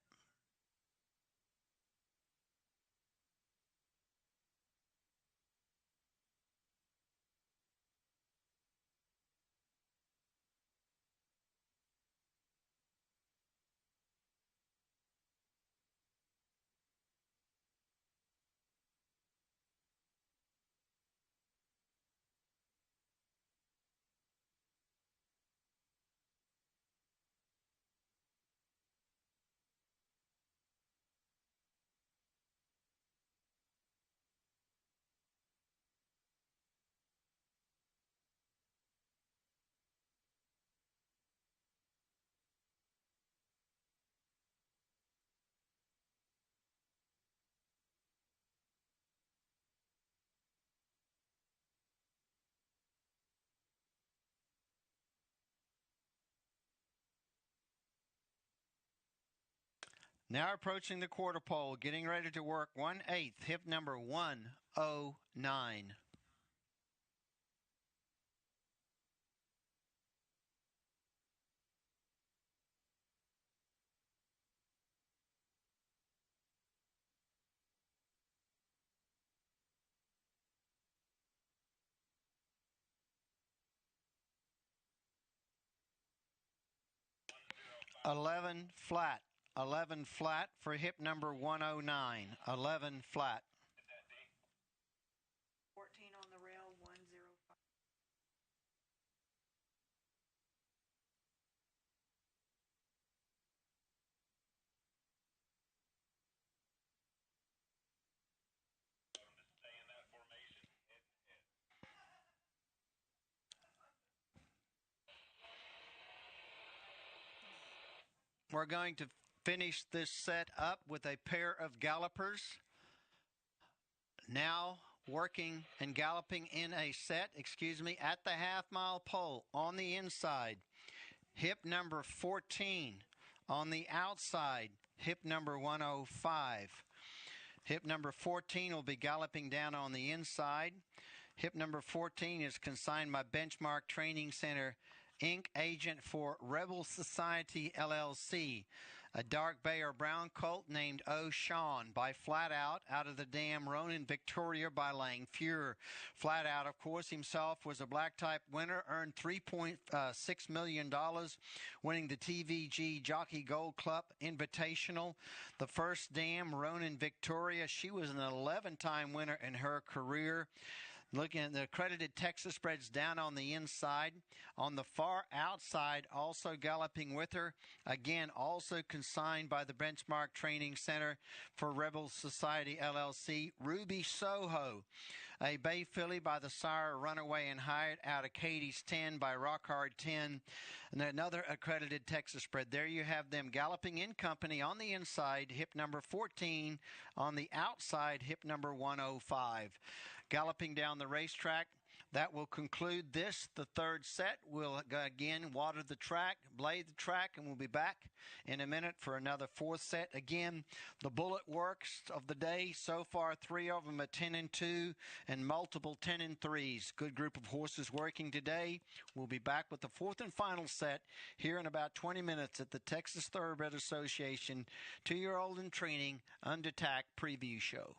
Now approaching the quarter pole, getting ready to work 1/8, hip number 109. Eleven flat. 11 flat for hip number 109. 11 flat. 14 on the rail, 105. We're going to finish this set up with a pair of gallopers. Now working and galloping in a set, at the half-mile pole on the inside. Hip number 14 on the outside, hip number 105. Hip number 14 will be galloping down on the inside. Hip number 14 is consigned by Benchmark Training Center, Inc., agent for Rebel Society, LLC. A dark bay or brown colt named O'Shawn by Flat Out of the dam Ronin Victoria by Lang Fuhr. Flat Out, of course, himself was a black type winner, earned $3.6 million, winning the TVG Jockey Gold Club Invitational. The first dam, Ronin Victoria, she was an 11-time winner in her career. Looking at the accredited Texas spreads down on the inside. On the far outside, also galloping with her. Again, also consigned by the Benchmark Training Center for Rebel Society, LLC. Ruby Soho, a bay filly by the sire Runaway and Hyatt out of Katie's 10 by Rockhard 10. And another accredited Texas spread. There you have them galloping in company on the inside, hip number 14. On the outside, hip number 105. Galloping down the racetrack. That will conclude this, the third set. We'll again water the track, blade the track, and we'll be back in a minute for another fourth set. Again, the bullet works of the day. So far, 3 of them at 10-2 and multiple 10-3s. Good group of horses working today. We'll be back with the fourth and final set here in about 20 minutes at the Texas Thoroughbred Association 2-year-old in training under tack preview show.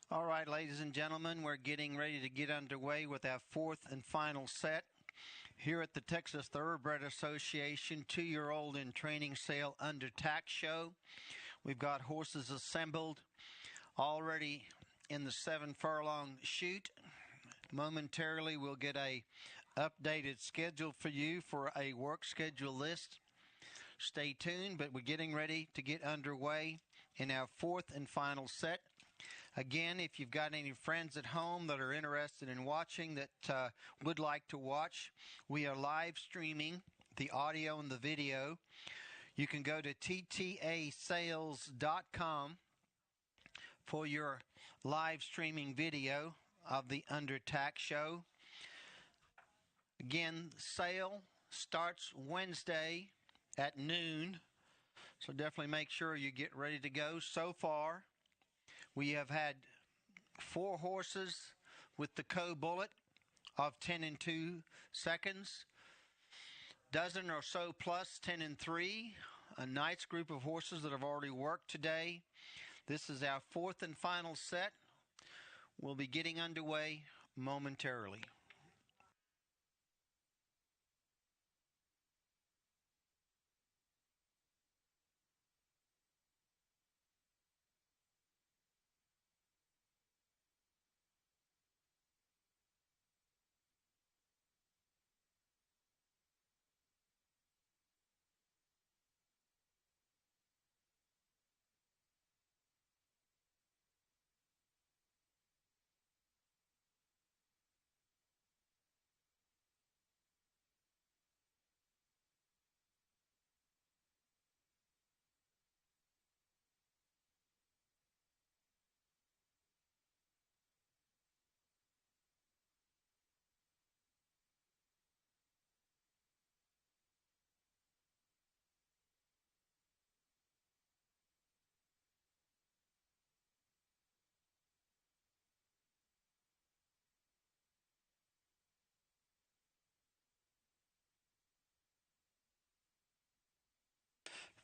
All right, ladies and gentlemen, we're getting ready to get underway with our fourth and final set here at the Texas Thoroughbred Association 2-year-old in training sale under tack show. We've got horses assembled already in the 7-furlong chute. Momentarily, we'll get a updated schedule for you for a work schedule list. Stay tuned, but we're getting ready to get underway in our fourth and final set. Again, if you've got any friends at home that are interested in watching that would like to watch, we are live streaming the audio and the video. You can go to ttasales.com for your live streaming video of the Under Tack show. Again, sale starts Wednesday at noon, so definitely make sure you get ready to go. So far, we have had 4 horses with the co-bullet of 10 and 2 seconds, dozen or so plus 10 and 3, a nice group of horses that have already worked today. This is our fourth and final set. We'll be getting underway momentarily.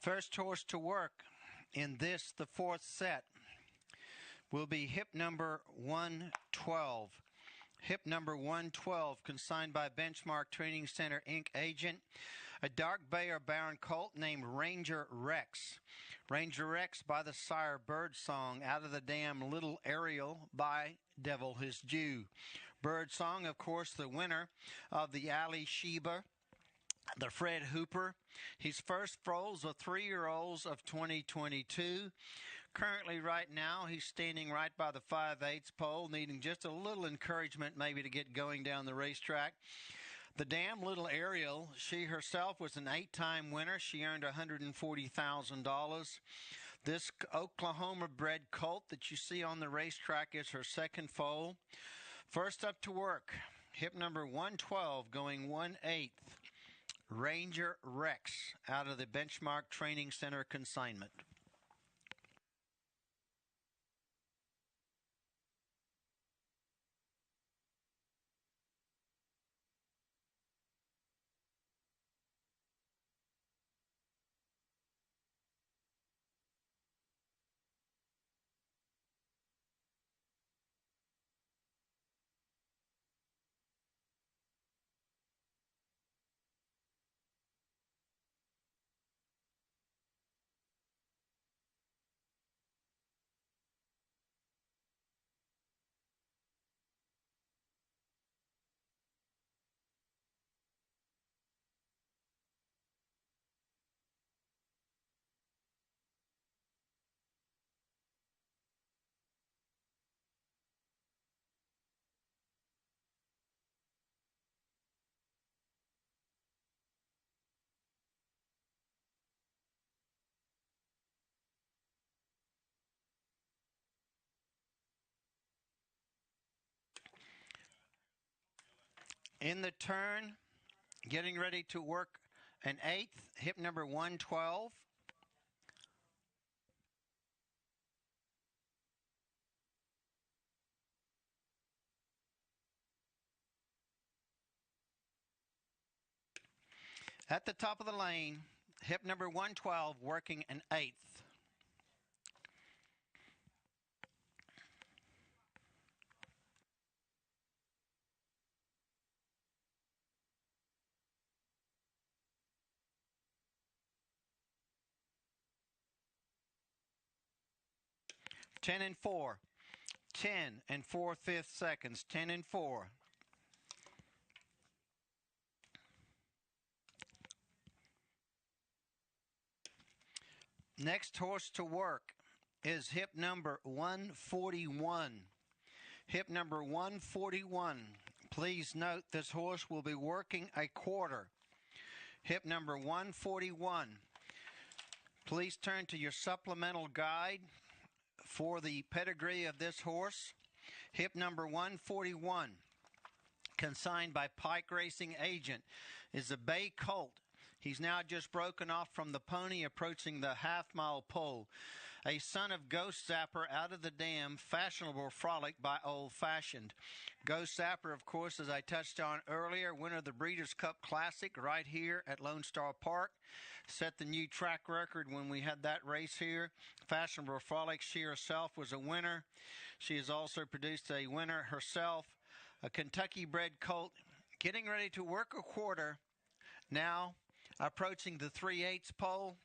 First horse to work in this, the fourth set, will be hip number 112. Hip number 112, consigned by Benchmark Training Center, Inc. agent, a dark bay or barren colt named Ranger Rex. Ranger Rex by the sire Birdsong, out of the dam Little Ariel by Devil His Due. Birdsong, of course, the winner of the Ali Sheba, the Fred Hooper. His first foals are 3-year-olds of 2022. Currently, right now, he's standing right by the 5/8 pole, needing just a little encouragement maybe to get going down the racetrack. The dam Little Ariel, she herself was an 8-time winner. She earned $140,000. This Oklahoma-bred colt that you see on the racetrack is her second foal. First up to work, hip number 112, going 1/8. Ranger Rex, out of the Benchmark Training Center consignment. In the turn, getting ready to work an 8th, hip number 112. At the top of the lane, hip number 112, working an 8th. 10 and 4. 10 and 4/5 seconds. 10 and 4. Next horse to work is hip number 141. Hip number 141. Please note this horse will be working a quarter. Hip number 141. Please turn to your supplemental guide for the pedigree of this horse. Hip number 141, consigned by Pike Racing Agent, is a bay colt. He's now just broken off from the pony, approaching the half-mile pole. A son of Ghost Zapper, Out of the Dam, Fashionable Frolic by Old Fashioned. Ghost Zapper, of course, as I touched on earlier, winner of the Breeders' Cup Classic right here at Lone Star Park. Set the new track record when we had that race here. Fashionable Frolic, she herself was a winner. She has also produced a winner herself. A Kentucky-bred colt getting ready to work a quarter. Now approaching the 3/8 pole.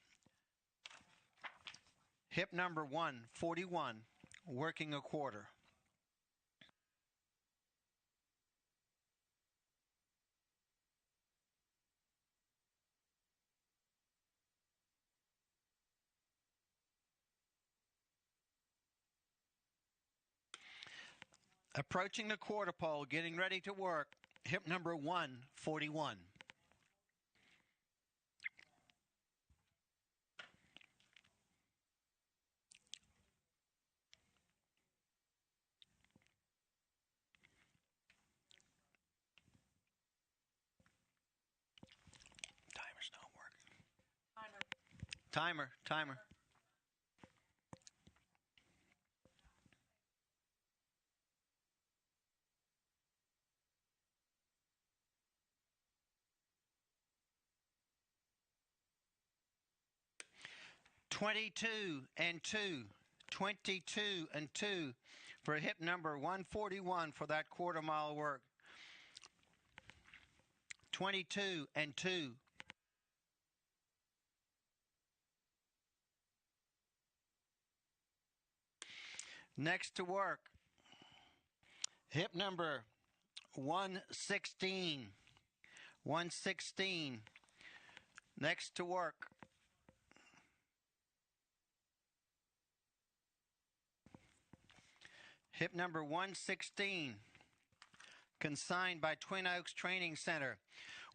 Hip number 141, working a quarter. Approaching the quarter pole, getting ready to work. Hip number 141. Timer's not working. Timer. 22 and 2. 22 and 2 for hip number 141 for that quarter mile work. 22 and 2. Next to work, hip number 116. 116. Next to work. Hip number 116, consigned by Twin Oaks Training Center.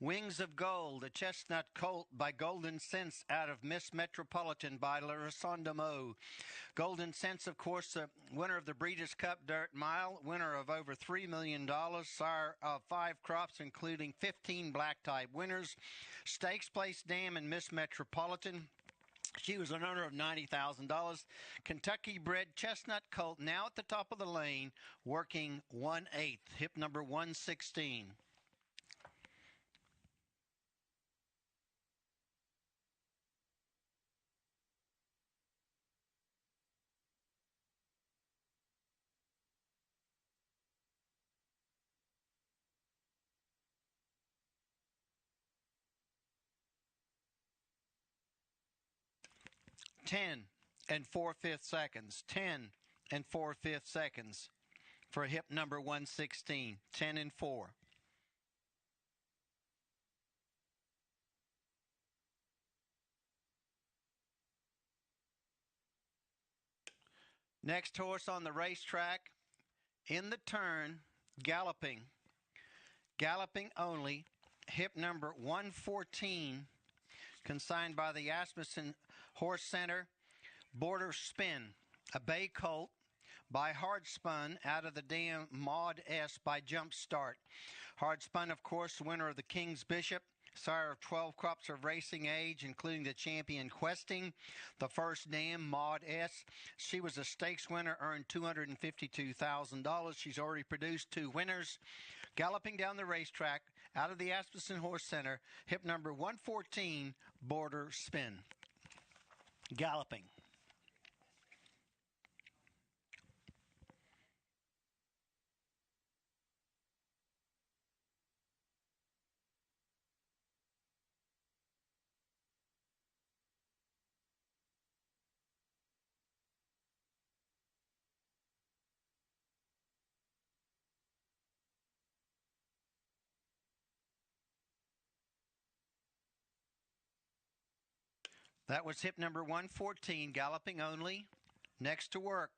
Wings of Gold, a chestnut colt by Golden Sense out of Miss Metropolitan by Larissonde Mo. Golden Sense, of course, winner of the Breeders' Cup Dirt Mile, winner of over $3 million, sire of 5 crops, including 15 black type winners. Stakes Place Dam and Miss Metropolitan. She was an owner of $90,000. Kentucky-bred chestnut colt, now at the top of the lane, working 1/8. Hip number 116. Ten and 4/5 seconds. 10 and 4/5 seconds for hip number 116. 10 and 4. Next horse on the racetrack, in the turn, galloping only, hip number 114, consigned by the Asmussen Horse Center. Border Spin, a bay colt by Hard Spun, Out of the Dam, Maud S by Jump Start. Hard Spun, of course, winner of the King's Bishop, sire of 12 crops of racing age, including the champion Questing. The First Dam, Maud S. She was a stakes winner, earned $252,000. She's already produced 2 winners. Galloping down the racetrack, out of the Asmussen Horse Center, hip number 114, Border Spin. Galloping. That was hip number 114, galloping only. Next to work,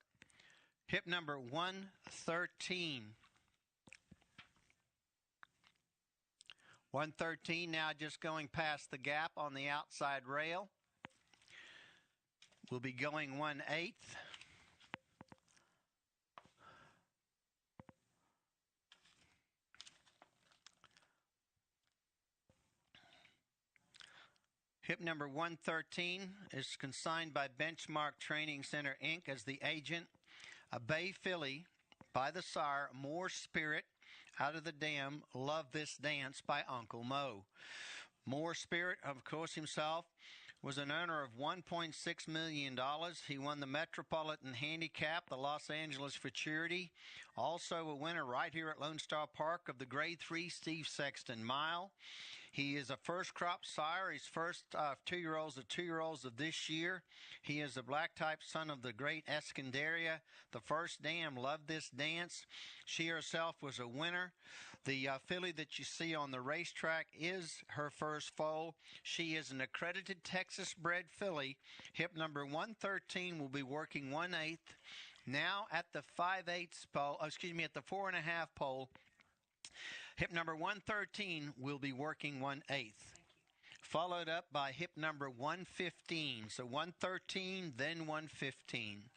hip number 113. 113 now just going past the gap on the outside rail. We'll be going 1/8. Hip number 113 is consigned by Benchmark Training Center, Inc. as the agent. A bay filly by the sire, More Spirit, out of the dam, Love This Dance by Uncle Mo. More Spirit, of course, himself was an owner of $1.6 million. He won the Metropolitan Handicap, the Los Angeles Futurity. Also a winner right here at Lone Star Park of the Grade 3 Steve Sexton Mile. He is a first crop sire. He's first 2-year-olds of 2-year-olds of this year. He is a black type son of the great Escondaria. The first dam, Love This Dance. She herself was a winner. The filly that you see on the racetrack is her first foal. She is an accredited Texas bred filly. Hip number 113 will be working 1/8. Now at the 5/8 pole, at the 4.5 pole, hip number 113 will be working 1/8. Followed up by hip number 115. So 113, then 115.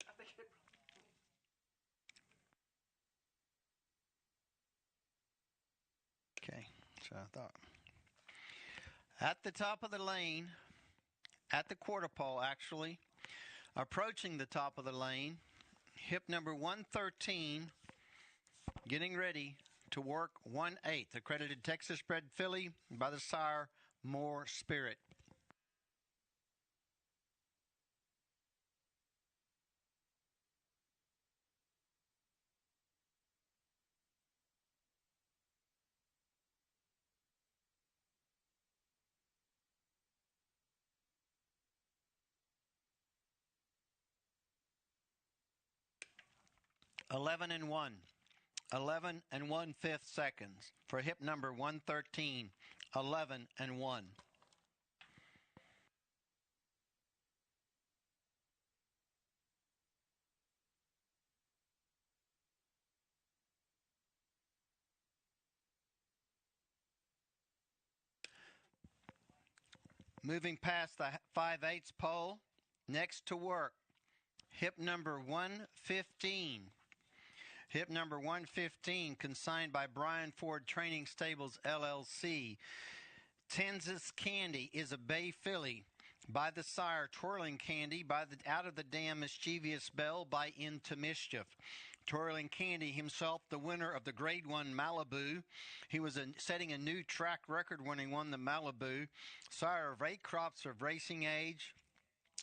I think it. Okay, so I thought. At the top of the lane, at the quarter pole actually, approaching the top of the lane, hip number 113, getting ready to work 1/8. Accredited Texas bred filly by the sire, More Spirit. Eleven and 1/5 seconds for hip number 113. 11 and 1. Moving past the 5/8 pole, next to work, hip number 115. Hip number 115, consigned by Brian Ford Training Stables, LLC. Tenz's Candy is a bay filly by the sire, Twirling Candy, by the Out of the Dam, Mischievous Belle, by Into Mischief. Twirling Candy himself, the winner of the Grade 1 Malibu. He was setting a new track record when he won the Malibu. Sire of 8 crops of racing age.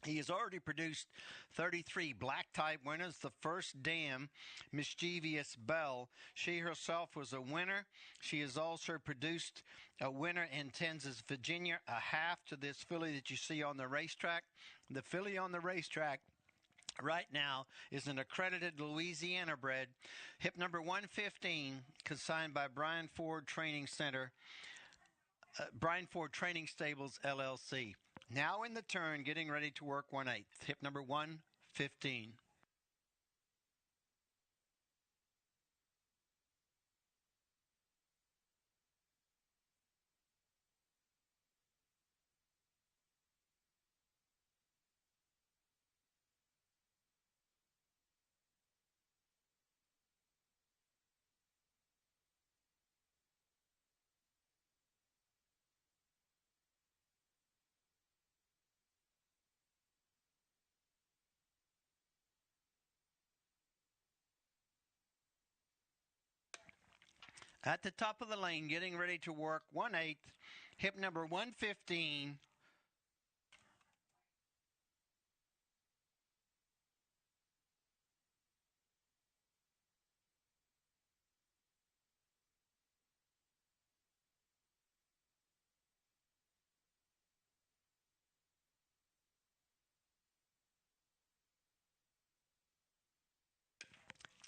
He has already produced 33 black type winners. The first dam, Mischievous Belle, she herself was a winner. She has also produced a winner in Tenz's Virginia, a half to this filly that you see on the racetrack. The filly on the racetrack right now is an accredited Louisiana bred, hip number 115, consigned by Brian Ford Training Stables, LLC. Now in the turn, getting ready to work 1/8, hip number 115. At the top of the lane, getting ready to work 1/8, hip number 115.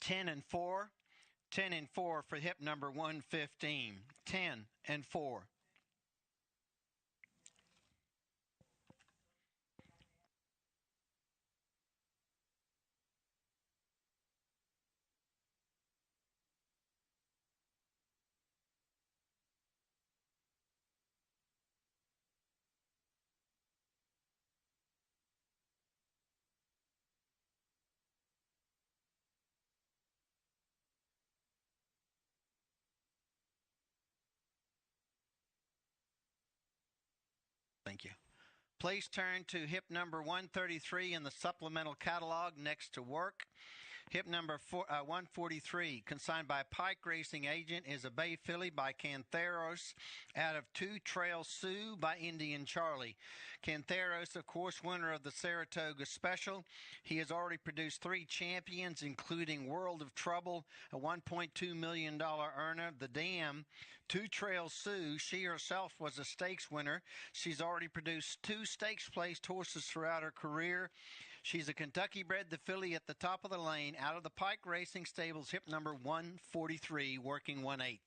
Ten and 4. 10 and 4 for hip number 115. 10 and 4. Thank you. Please turn to hip number 133 in the supplemental catalog next to work. Hip number 143, consigned by Pike Racing Agent, is a Bay filly by Cantheros out of 2 Trail Sioux by Indian Charlie. Cantheros, of course, winner of the Saratoga Special. He has already produced 3 champions, including World of Trouble, a $1.2 million earner. The Dam, 2 Trail Sioux, she herself was a stakes winner. She's already produced 2 stakes placed horses throughout her career. She's a Kentucky bred, the filly at the top of the lane, out of the Pike Racing Stables, hip number 143, working 1/8.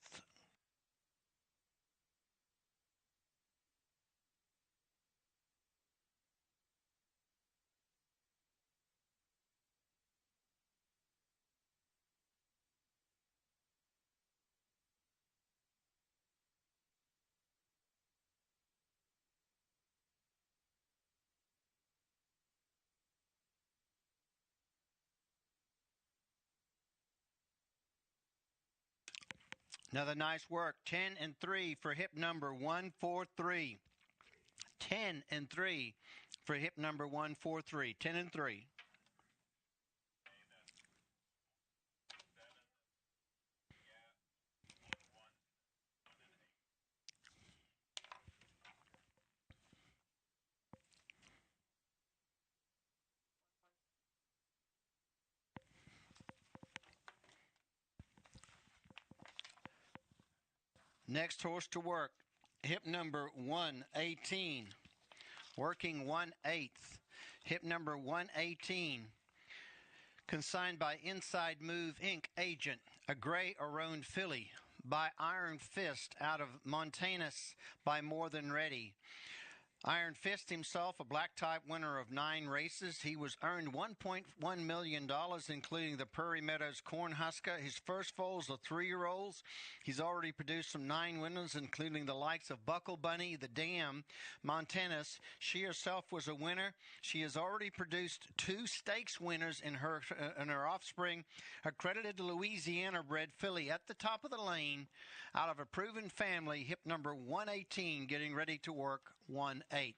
Another nice work. 10 and 3 for hip number 143. 10 and 3 for hip number 143. 10 and 3. Next horse to work, hip number 118, working 1/8. Hip number 118, consigned by Inside Move Inc. Agent, a gray Aroan filly by Iron Fist out of Montanus by More Than Ready. Iron Fist himself, a black type winner of 9 races. He was earned $1.1 million, including the Prairie Meadows Cornhusker. His first foals are 3-year-olds. He's already produced some 9 winners, including the likes of Buckle Bunny, the Dam, Montanus. She herself was a winner. She has already produced 2 stakes winners in her offspring. Accredited Louisiana bred filly at the top of the lane, out of a proven family, hip number 118, getting ready to work 1/8.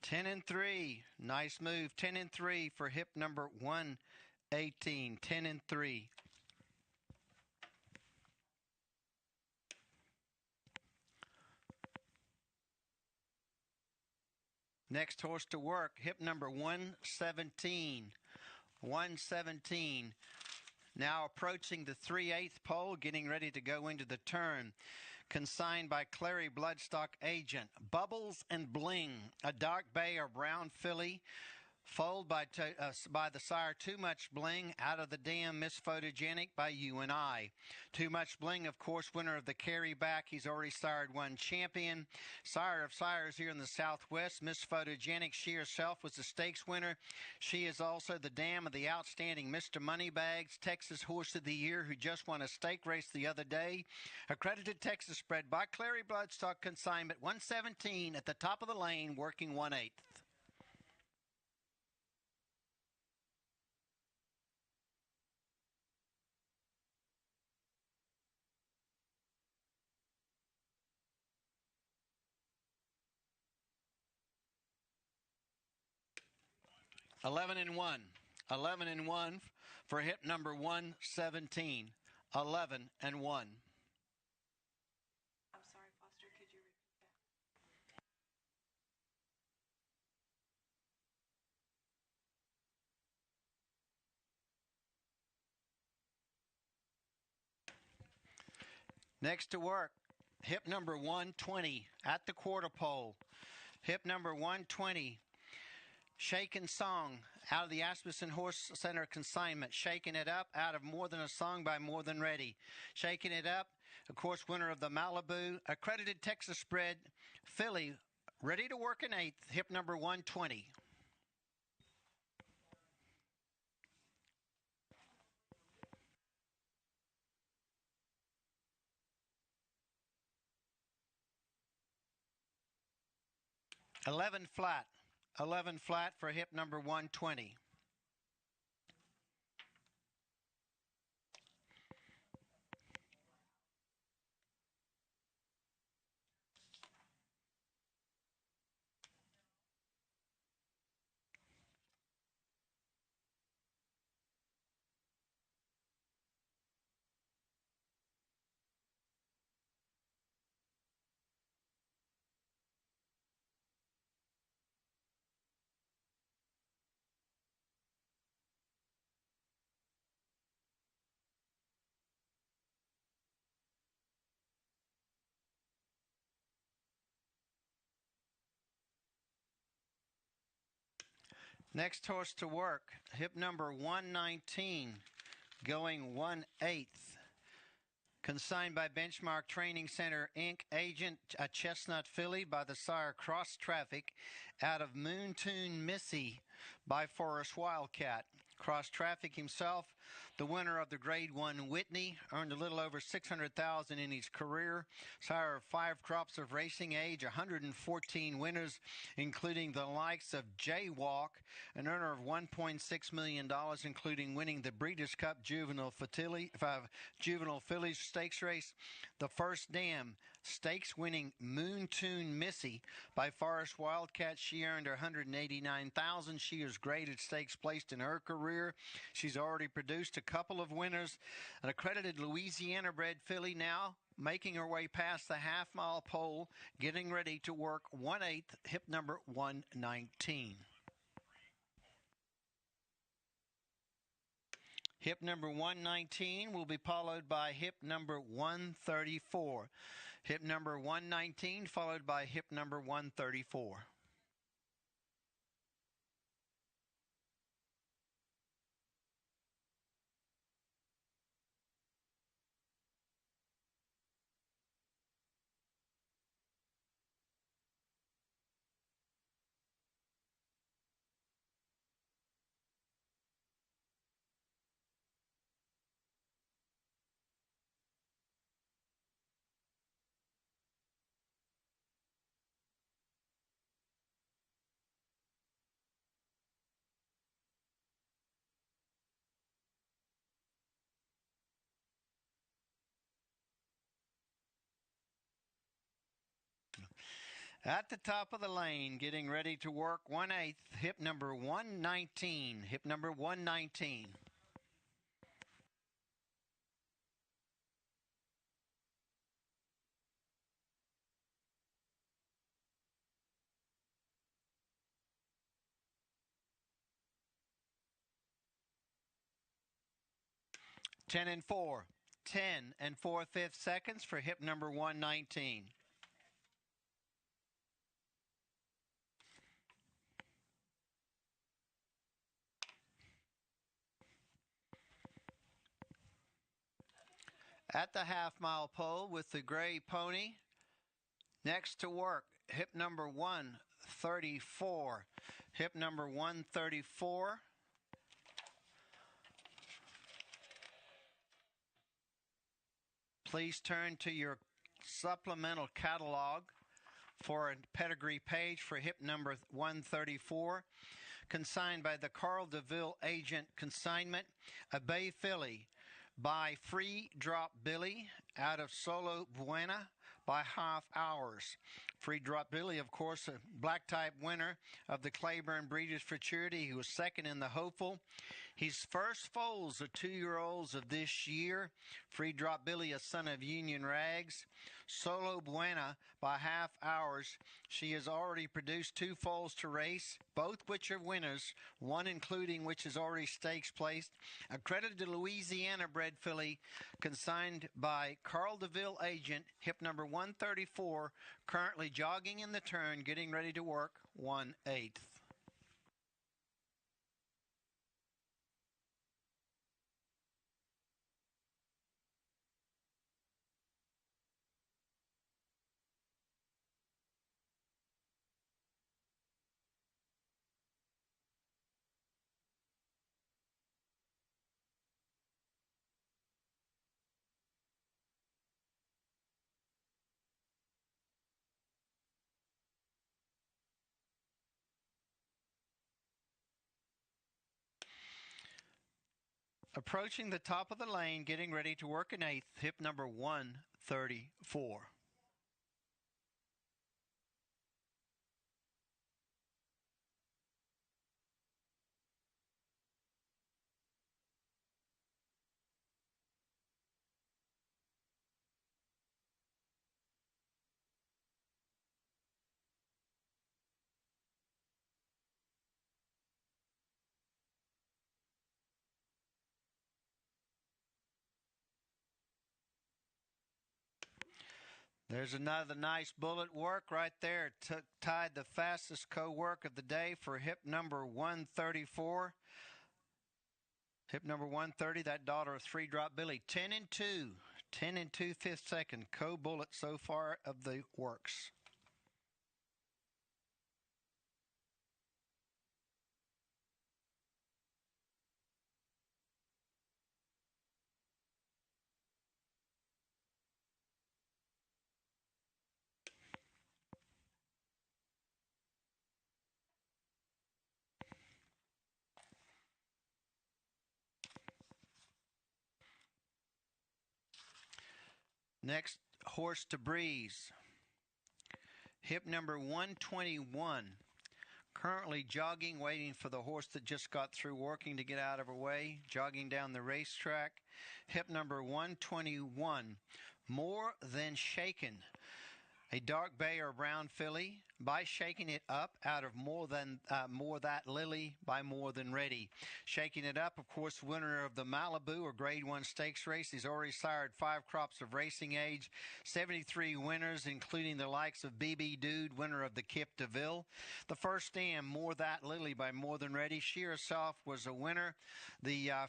10 and 3. Nice move. 10 and 3 for hip number 118. 10 and 3. Next horse to work, hip number 117. 117. Now approaching the 3/8 pole, getting ready to go into the turn. Consigned by Prairie Bloodstock Agent. Bubbles and Bling, a dark bay or brown filly. Foaled by the sire Too Much Bling, Out of the Dam, Miss Photogenic by You and I. Too Much Bling, of course, winner of the Carry Back. He's already sired one champion. Sire of sires here in the Southwest. Miss Photogenic, she herself was the stakes winner. She is also the dam of the outstanding Mr. Moneybags, Texas Horse of the Year, who just won a stake race the other day. Accredited Texas bred by Prairie Bloodstock, consignment 117 at the top of the lane, working 1/8. 11 and 1. 11 and 1 for hip number 117. 11 and 1. I'm sorry, Foster, could you repeat that? Next to work, hip number 120 at the quarter pole. Hip number 120. Shaken Song, out of the Asmussen Horse Center consignment. Shaking It Up, out of More Than a Song by More Than Ready. Shaking It Up, of course, winner of the Malibu. Accredited Texas bred filly, ready to work in 8th, hip number 120. Eleven flat. 11 flat for hip number 120. Next horse to work, hip number 119, going 1/8. Consigned by Benchmark Training Center, Inc. Agent, a chestnut filly by the sire Cross Traffic, out of Moon Tune Missy by Forrest Wildcat. Cross Traffic himself, the winner of the Grade 1 Whitney, earned a little over $600,000 in his career. Sire of 5 crops of racing age, 114 winners, including the likes of Jaywalk, an earner of $1.6 million, including winning the Breeders' Cup Juvenile Fillies Stakes Race. The First Dam Stakes winning Moon Tune Missy by Forrest Wildcat. She earned her $189,000. She is graded stakes placed in her career. She's already produced a couple of winners. An accredited Louisiana bred filly now making her way past the half-mile pole, getting ready to work 1/8, hip number 119. Hip number 119 will be followed by hip number 134. Hip number 119 followed by hip number 134. At the top of the lane, getting ready to work 1/8, hip number 119. Hip number 119. Ten and 4. 10 and 4/5 seconds for hip number 119. At the half-mile pole with the gray pony. Next to work, hip number 134. Hip number 134. Please turn to your supplemental catalog for a pedigree page for hip number 134. Consigned by the Carl DeVille Agent Consignment, a Bay Filly by Free Drop Billy out of Solo Buena by half hours. Free Drop Billy, of course, a black type winner of the Claiborne Breeders' Futurity. He was second in the Hopeful. His first foals are 2-year-olds of this year. Free Drop Billy, a son of Union Rags. Solo Buena by half hours. She has already produced 2 foals to race, both which are winners, one including which is already stakes placed. Accredited to Louisiana bred filly, consigned by Carl DeVille Agent, hip number 134, currently jogging in the turn, getting ready to work 1/8. Approaching the top of the lane, getting ready to work an 8th, hip number 134. There's another nice bullet work right there. Tied the fastest co-work of the day for hip number 134. Hip number 130, that daughter of Free Drop Billy. 10 and 2. 10 and 2/5 second co-bullet so far of the works. Next, Horse to Breeze. Hip number 121. Currently jogging, waiting for the horse that just got through working to get out of her way. Jogging down the racetrack. Hip number 121. More Than Shaken. A dark bay or brown filly by Shaking It Up out of More That Lily by More Than Ready. Shaking It Up, of course, winner of the Malibu or Grade 1 stakes race. He's already sired 5 crops of racing age, 73 winners, including the likes of BB Dude, winner of the Kip DeVille. The first stand, More That Lily by More Than Ready. She herself was a winner. The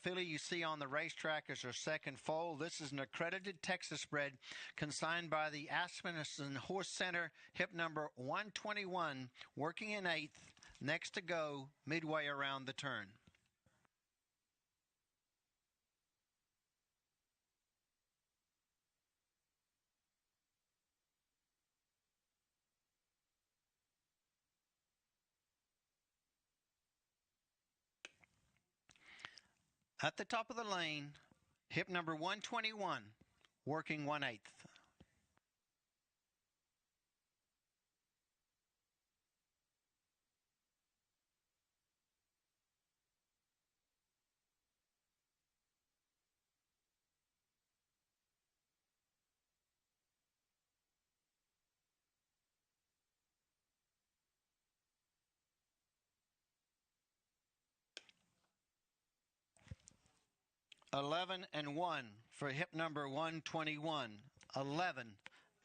filly you see on the racetrack is her second foal. This is an accredited Texas bred consigned by the Aspen Horse Center, hip number 121, working in 8th, next to go, midway around the turn. At the top of the lane, hip number 121, working 1/8. 11 and 1 for hip number 121. 11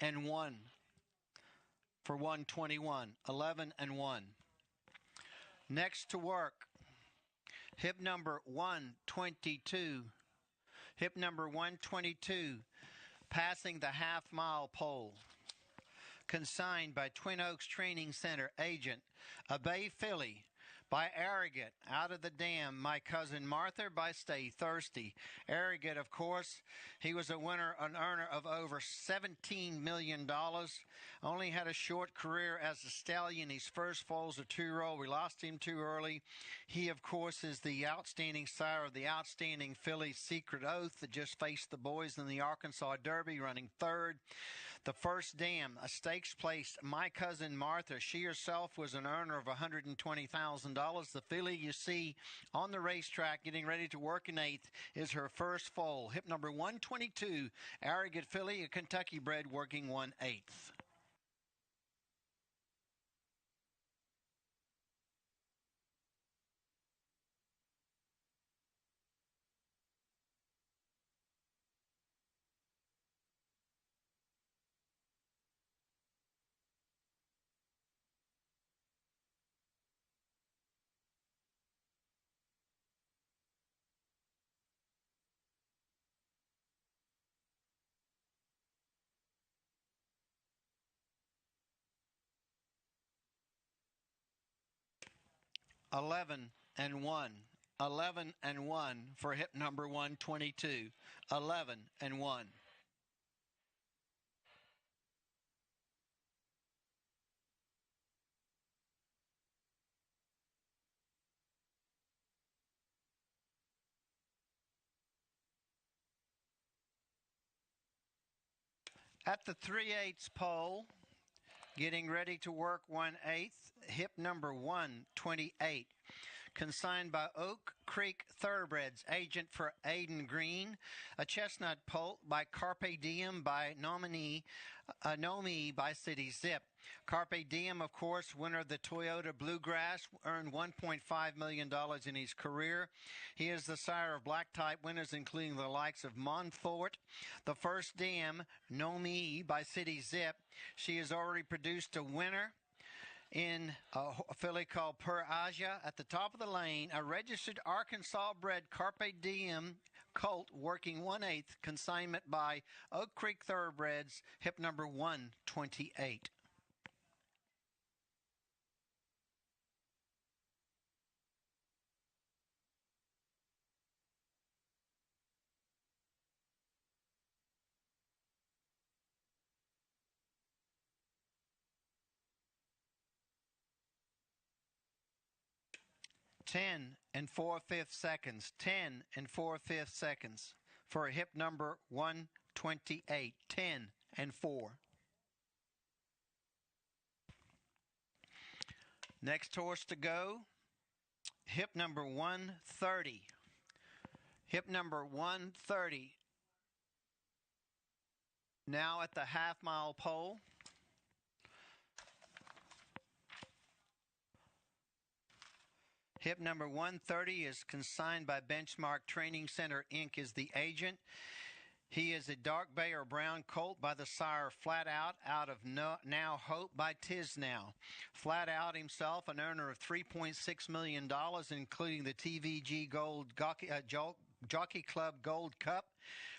and 1 for 121. 11 and 1. Next to work, hip number 122. Hip number 122, passing the half-mile pole. Consigned by Twin Oaks Training Center agent, a Bay filly by Arrogant, Out of the Dam, My Cousin Martha by Stay Thirsty. Arrogant, of course, he was a winner, an earner of over $17 million. Only had a short career as a stallion. His first foal was a two-year-old. We lost him too early. He, of course, is the outstanding sire of the outstanding filly Secret Oath that just faced the boys in the Arkansas Derby, running third. The First Dam, a stakes place, My Cousin Martha. She herself was an earner of $120,000. The filly you see on the racetrack getting ready to work in eighth is her first foal. Hip number 122, Arrogant filly, a Kentucky bred, working 1/8. Eleven and 1. 11 and 1 for hip number 122. 11 and 1. At the 3/8 pole, getting ready to work 1/8, hip number 128. Consigned by Oak Creek Thoroughbreds, agent for Aiden Green. A chestnut poult by Carpe Diem by Nomi by City Zip. Carpe Diem, of course, winner of the Toyota Bluegrass, earned $1.5 million in his career. He is the sire of black type winners, including the likes of Montfort. The First Dam, Nomi by City Zip. She has already produced a winner in a filly called Prairie at the top of the lane, a registered Arkansas bred Carpe Diem colt working 1/8, consignment by Oak Creek Thoroughbreds, hip number 128. Ten and 4/5 seconds. 10 and 4/5 seconds for hip number 128. 10 and 4. Next horse to go, hip number 130. Hip number 130. Now at the half-mile pole. Hip number 130 is consigned by Benchmark Training Center, Inc. is the agent. He is a dark bay or brown colt by the sire Flat Out of Now Hope by Tisnow. Flat Out himself, an earner of $3.6 million, including the TVG Gold Jockey Club Gold Cup.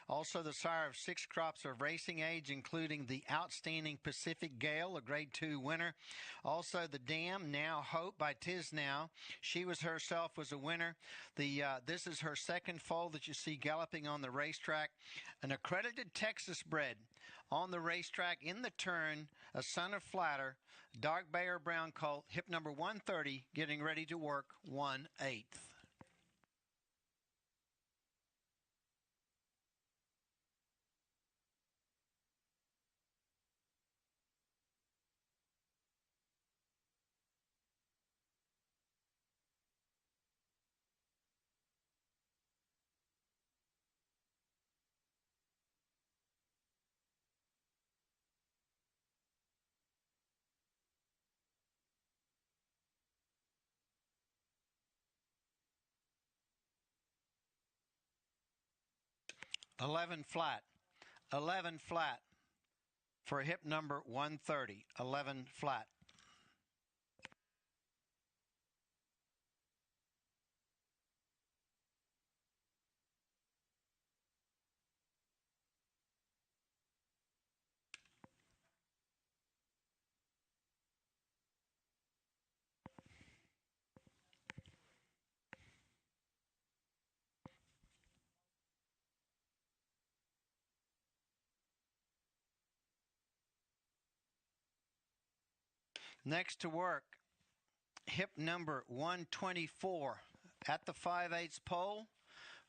Also the sire of 6 crops of racing age, including the outstanding Pacific Gale, a Grade 2 winner. Also the Dam, Now Hope by Tisnow. She herself was a winner. This is her second foal that you see galloping on the racetrack. An accredited Texas bred on the racetrack in the turn, a son of Flatter, dark bay or brown colt, hip number 130, getting ready to work 1/8. 11 flat, 11 flat for hip number 130, 11 flat. Next to work, hip number 124 at the 5/8 pole,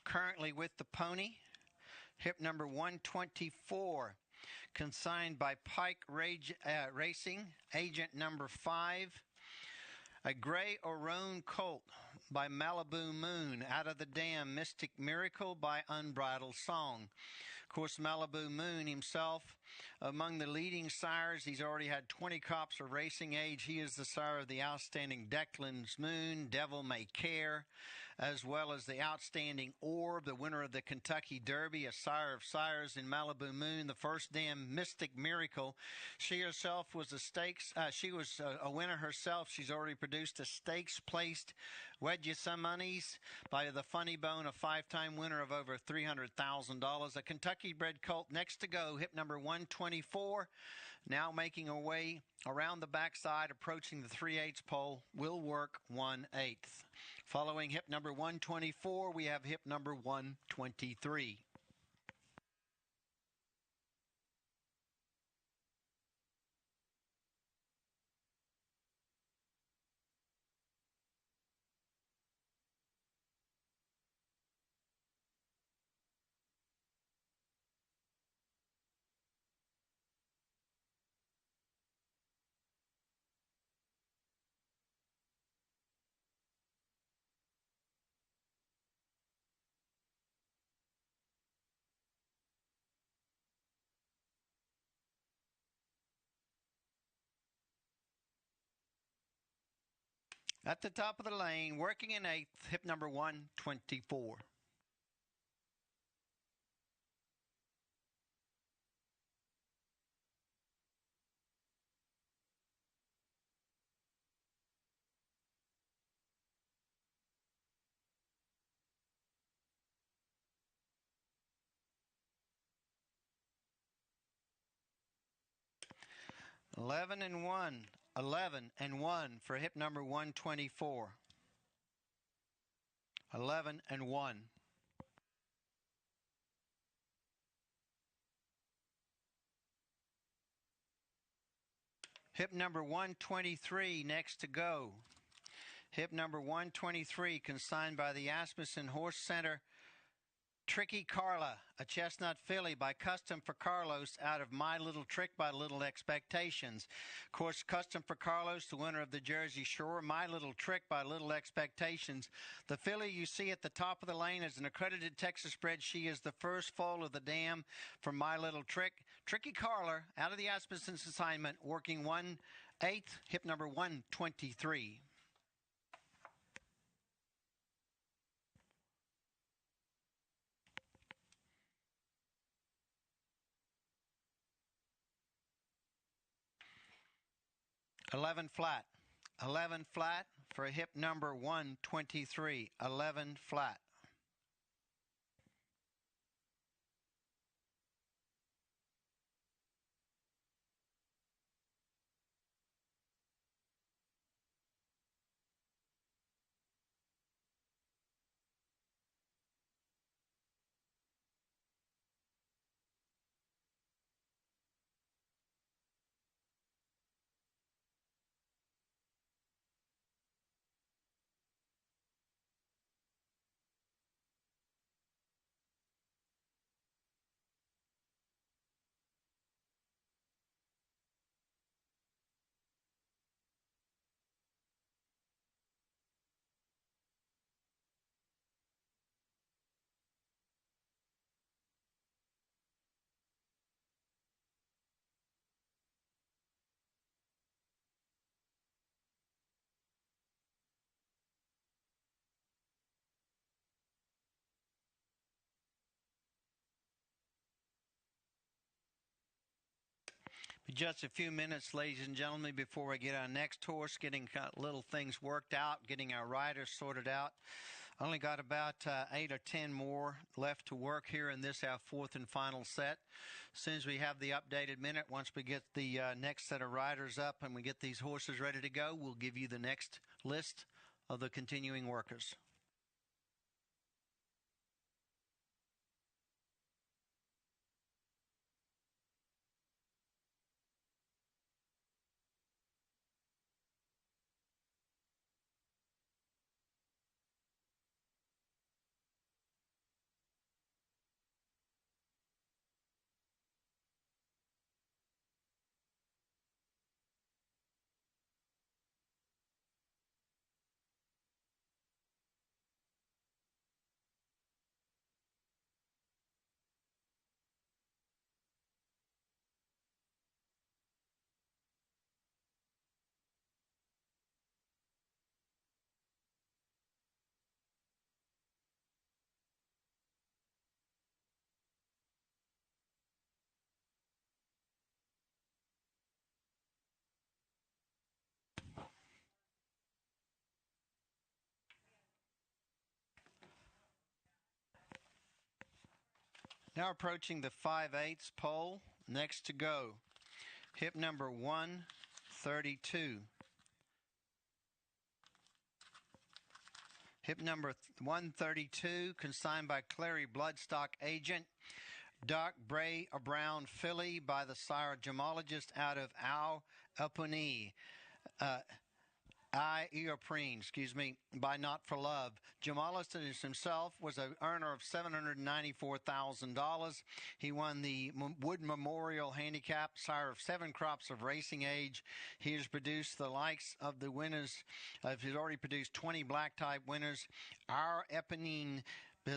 currently with the pony. Hip number 124, consigned by Pike Racing, agent number 5. A Gray Orone Colt by Malibu Moon, out of the dam, Mystic Miracle by Unbridled Song. Of course, Malibu Moon himself, among the leading sires, he's already had 20 cops of racing age. He is the sire of the outstanding Declan's Moon, Devil May Care, as well as the outstanding Orb, the winner of the Kentucky Derby, a sire of sires in Malibu Moon, the first dam, Mystic Miracle. She herself was she was a winner herself. She's already produced a stakes-placed Wedge You Some Monies by the Funny Bone, a 5-time winner of over $300,000. A Kentucky-bred colt next to go, hip number 124, now making her way around the backside, approaching the 3/8 pole, will work 1/8. Following hip number 124, we have hip number 123. At the top of the lane, working in 8th, hip number 124. Eleven and 1 for hip number 124. 11 and 1. Hip number 123 next to go. Hip number 123, consigned by the Asmussen Horse Center. Tricky Carla, a chestnut filly by Custom for Carlos, out of My Little Trick by Little Expectations. Of course, Custom for Carlos, the winner of the Jersey Shore. My Little Trick by Little Expectations. The filly you see at the top of the lane is an accredited Texas bred. She is the first foal of the dam from My Little Trick. Tricky Carla, out of the Asmussen's assignment, working 1/8, hip number 123. Eleven flat. 11 flat for hip number 123. 11 flat. Just a few minutes, ladies and gentlemen, before we get our next horse, getting little things worked out, getting our riders sorted out. Only got about 8 or 10 more left to work here in this, our fourth and final set. As soon as we have the updated minute, once we get the next set of riders up and we get these horses ready to go, we'll give you the next list of the continuing workers. Now approaching the 5/8 pole, next to go, hip number 132. Hip number 132, consigned by Prairie bloodstock agent, dark gray or brown filly by the sire gemologist out of Eponine. By Not for Love. Gemologist himself was an earner of $794,000. He won the Wood Memorial Handicap, sire of 7 crops of racing age. He has produced the likes of the winners. He's already produced 20 black type winners. Our Eponine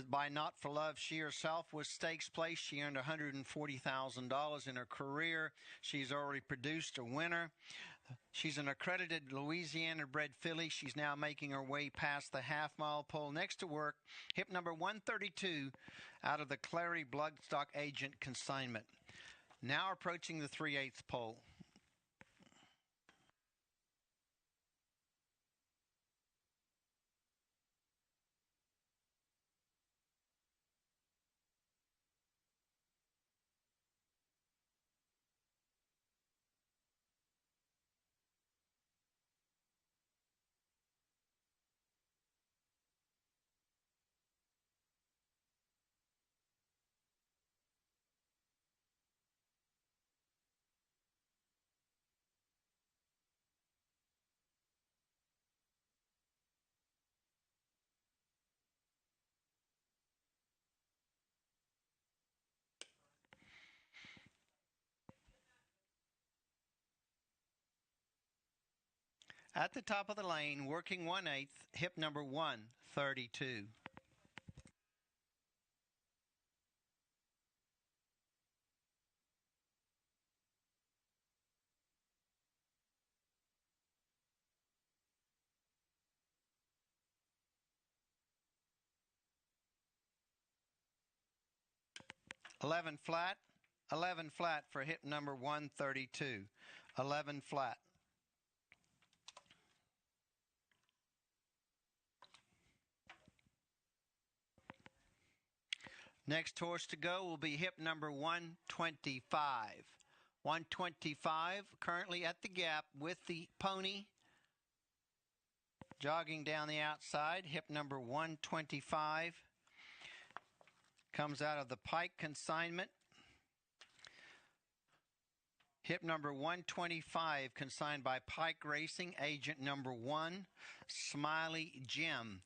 by Not for Love, she herself was stakes placed. She earned $140,000 in her career. She's already produced a winner. She's an accredited Louisiana-bred filly. She's now making her way past the half-mile pole. Next to work, hip number 132 out of the Prairie bloodstock agent consignment. Now approaching the 3/8 pole. At the top of the lane, working 1/8, hip number 132. Eleven flat for hip number 132. 11 flat. Next horse to go will be hip number 125. 125 currently at the gap with the pony. Jogging down the outside, hip number 125 comes out of the Pike consignment. Hip number 125 consigned by Pike Racing, agent number 1, Smiley Jim.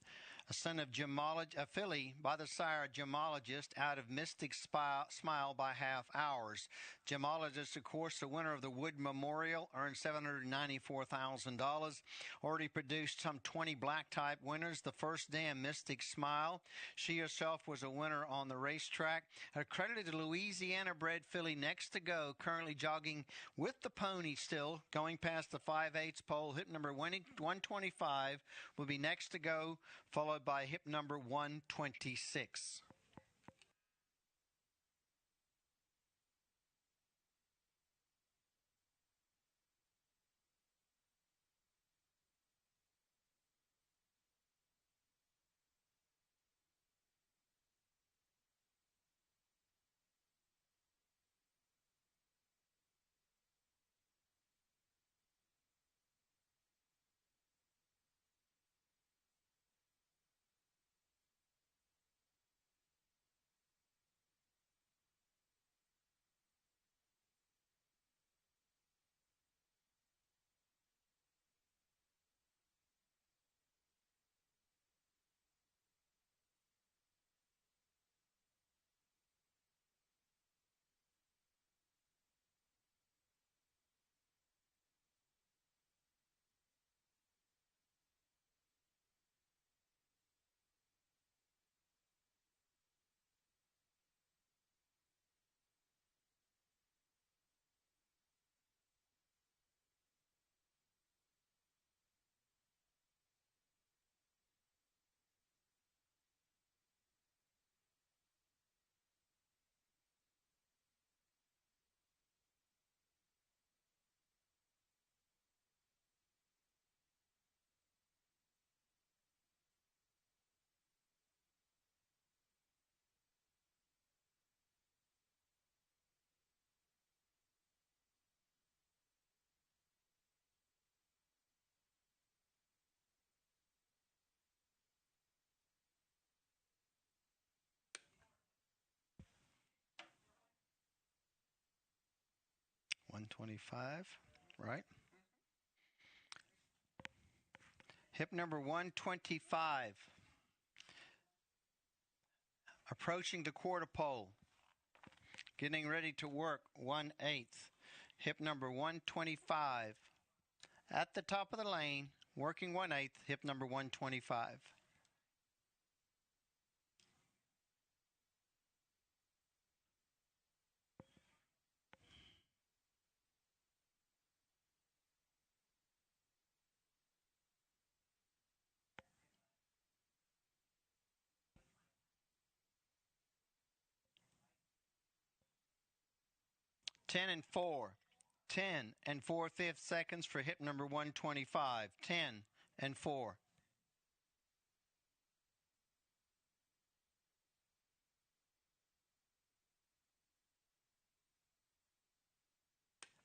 A son of a filly by the sire gemologist out of Mystic Smile by Half Hours. Gemologist, of course, the winner of the Wood Memorial, earned $794,000. Already produced some 20 black type winners. The first dam, Mystic Smile. She herself was a winner on the racetrack. Accredited Louisiana bred filly next to go, currently jogging with the pony still, going past the 5/8 pole. Hip number 125 will be next to go, followed by hip number 126. 125, right? Hip number 125. Approaching the quarter pole. Getting ready to work 1/8. Hip number 125. At the top of the lane, working 1/8, hip number 125. Ten and 4. 10 and 4/5 seconds for hip number 125. 10 and 4.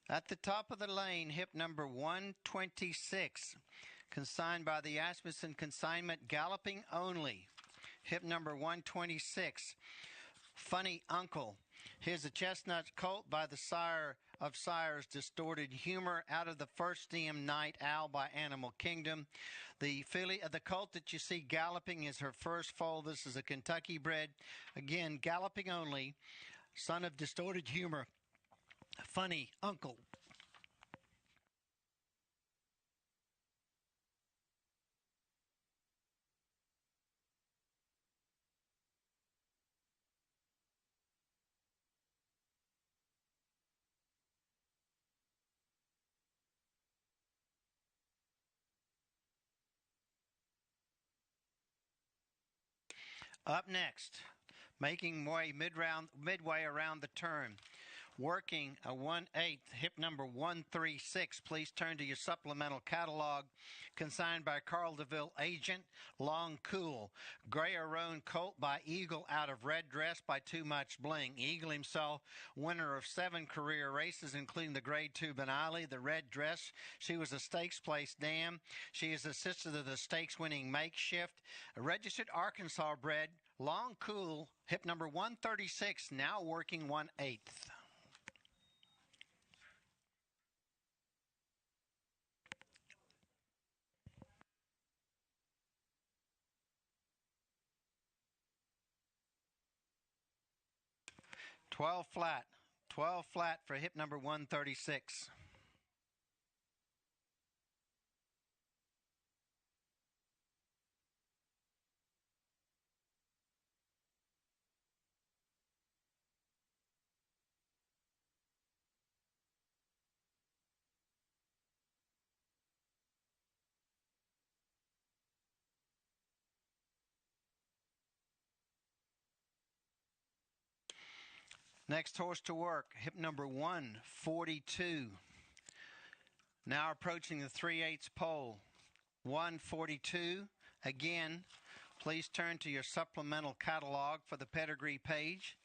At the top of the lane, hip number 126. Consigned by the Asmussen Consignment, galloping only. Hip number 126. Funny Uncle. Here's a chestnut colt by the sire of sires, Distorted Humor, out of the first stem Night Owl by Animal Kingdom. The filly of the colt that you see galloping is her first foal. This is a Kentucky bred. Again, galloping only. Son of Distorted Humor. Funny Uncle. Up next, making way midway around the turn. Working a 1/8, hip number 136. Please turn to your supplemental catalog. Consigned by Carl DeVille Agent, Long Cool. Gray Roan colt by Eagle out of Red Dress by Too Much Bling. Eagle himself, winner of 7 career races, including the Grade 2 Benali, the Red Dress. She was a stakes place dam. She is the sister of the stakes winning Makeshift. A registered Arkansas bred, Long Cool, hip number 136, now working 1/8. Twelve flat. 12 flat for hip number 136. Next horse to work, hip number 142. Now approaching the 3/8 pole. 142. Again, please turn to your supplemental catalog for the pedigree page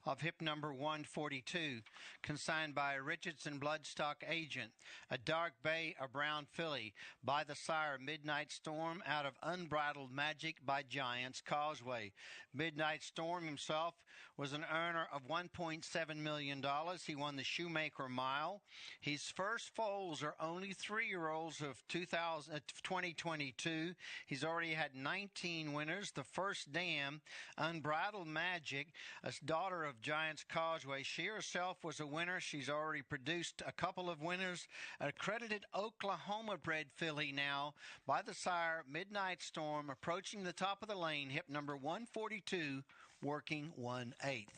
of hip number 142, consigned by a Richardson Bloodstock Agent. A dark bay, a brown filly by the sire Midnight Storm out of Unbridled Magic by Giants Causeway. Midnight Storm himself was an earner of $1.7 million. He won the Shoemaker Mile. His first foals are only 3-year-olds of 2022. He's already had 19 winners. The first dam, Unbridled Magic, a daughter of Giants Causeway. She herself was a winner. She's already produced a couple of winners. Accredited Oklahoma bred filly now by the sire Midnight Storm, approaching the top of the lane, hip number 142, working 1/8.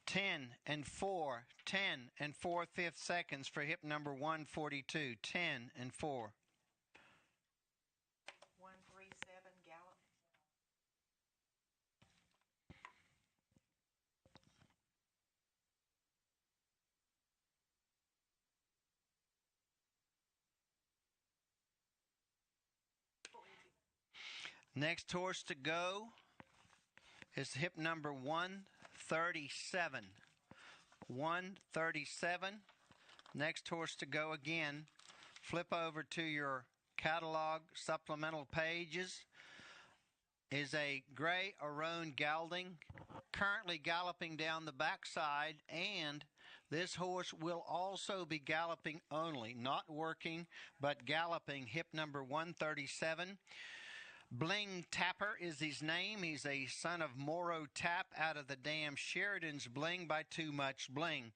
Ten and 4, 10 and 4/5 seconds for hip number 142. 10 and 4. 137 gallop. Next horse to go is hip number 1 137. 137. Next horse to go again. Flip over to your catalog supplemental pages. Is a gray Aroan gelding, currently galloping down the backside, and this horse will also be galloping only, not working, but galloping. Hip number 137. Bling Tapper is his name. He's a son of Morrow Tap out of the dam Sheridan's Bling by Too Much Bling.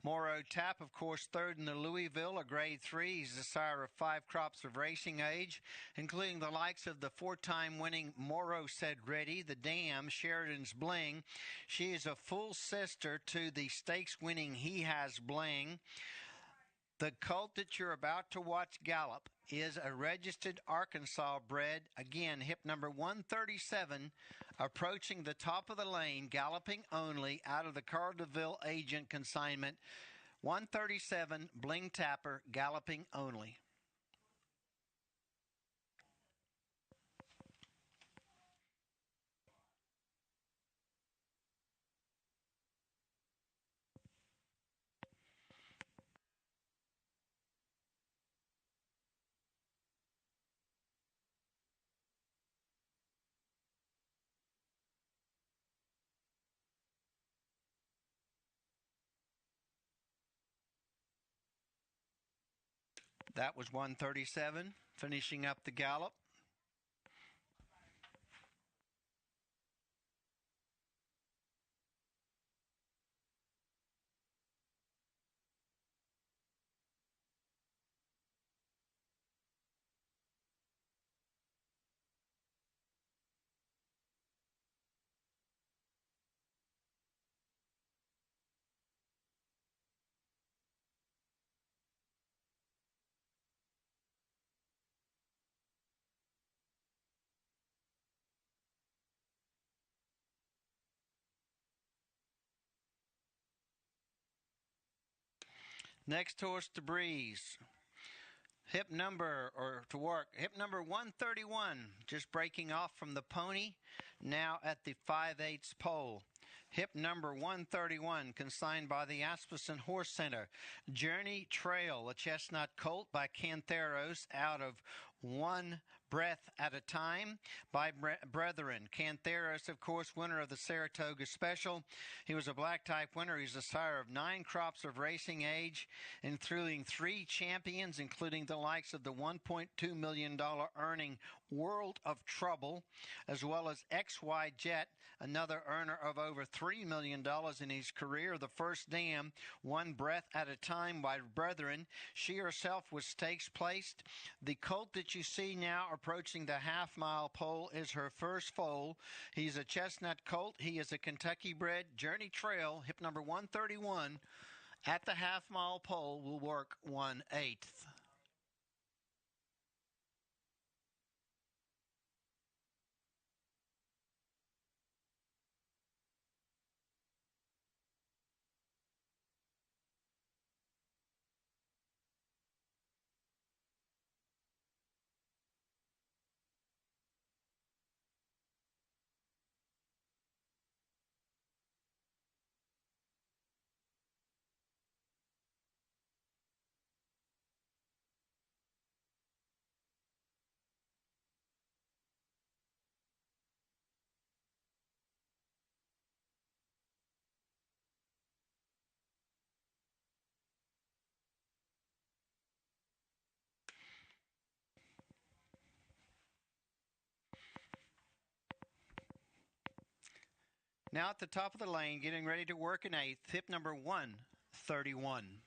Morrow Tap, of course, third in the Louisville, a grade 3. He's the sire of 5 crops of racing age, including the likes of the 4-time winning Morrow Said Ready, the dam Sheridan's Bling. She is a full sister to the stakes winning He Has Bling. The colt that you're about to watch gallop is a registered Arkansas bred. Again, hip number 137, approaching the top of the lane, galloping only out of the Carl DeVille agent consignment. 137, Bling Tapper, galloping only. That was 137, finishing up the gallop. Next horse to breeze. Hip number 131, just breaking off from the pony, now at the 5/8 pole. Hip number 131, consigned by the Asmussen Horse Center. Journey Trail, a chestnut colt by Cantheros, out of One Breath at a Time by Brethren. Cantheros, of course, winner of the Saratoga Special. He was a black type winner. He's the sire of 9 crops of racing age, including 3 champions, including the likes of the $1.2 million earning World of Trouble, as well as XY Jet, another earner of over $3 million in his career. The First Dam, One Breath at a Time by Brethren. She herself was stakes placed. The colt that you see now approaching the half-mile pole is her first foal. He's a chestnut colt. He is a Kentucky bred. Journey Trail, hip number 131, at the half-mile pole will work 1/8. Now at the top of the lane, getting ready to work an 8th, hip number 131.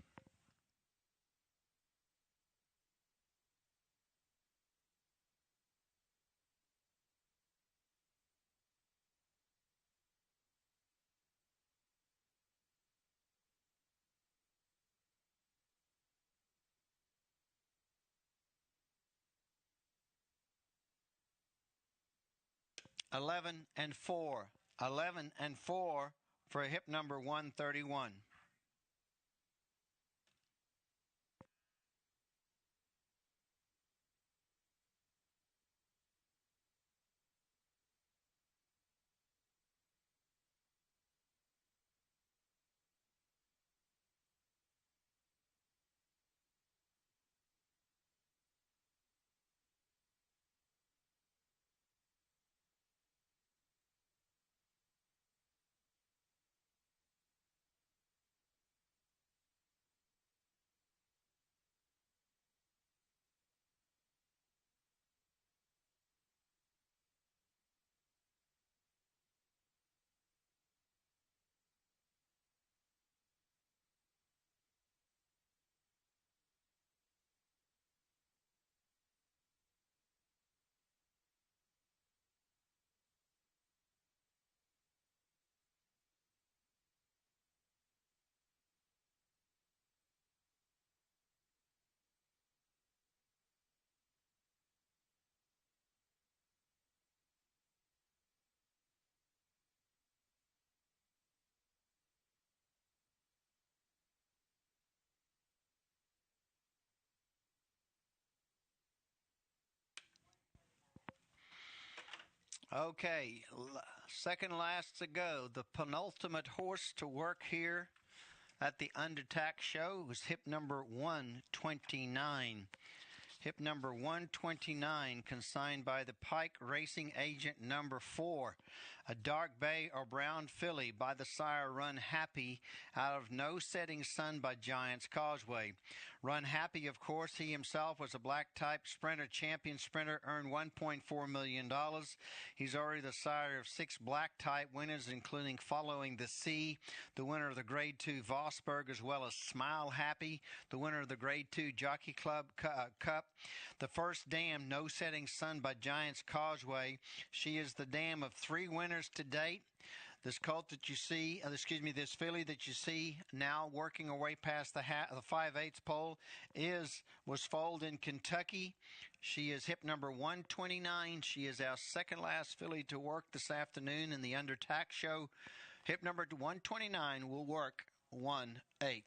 Eleven and 4. 11 and 4 for hip number 131. Okay, second last to go. The penultimate horse to work here at the Undertack Show was hip number 129. Hip number 129, consigned by the Pike Racing Agent number 4. A dark bay or brown filly by the sire Run Happy out of No Setting Sun by Giants Causeway. Run Happy, of course, he himself was a black type sprinter, champion sprinter, earned $1.4 million. He's already the sire of 6 black type winners, including Following the Sea, the winner of the Grade 2 Vosburg, as well as Smile Happy, the winner of the Grade 2 Jockey Club Cup. The First Dam, No Setting Sun by Giants Causeway. She is the dam of 3 winners to date. This colt that you see, this filly that you see now working her way past the 5/8 pole was foaled in Kentucky. She is hip number 129. She is our second last filly to work this afternoon in the Undertack Show. Hip number 129 will work 1/8.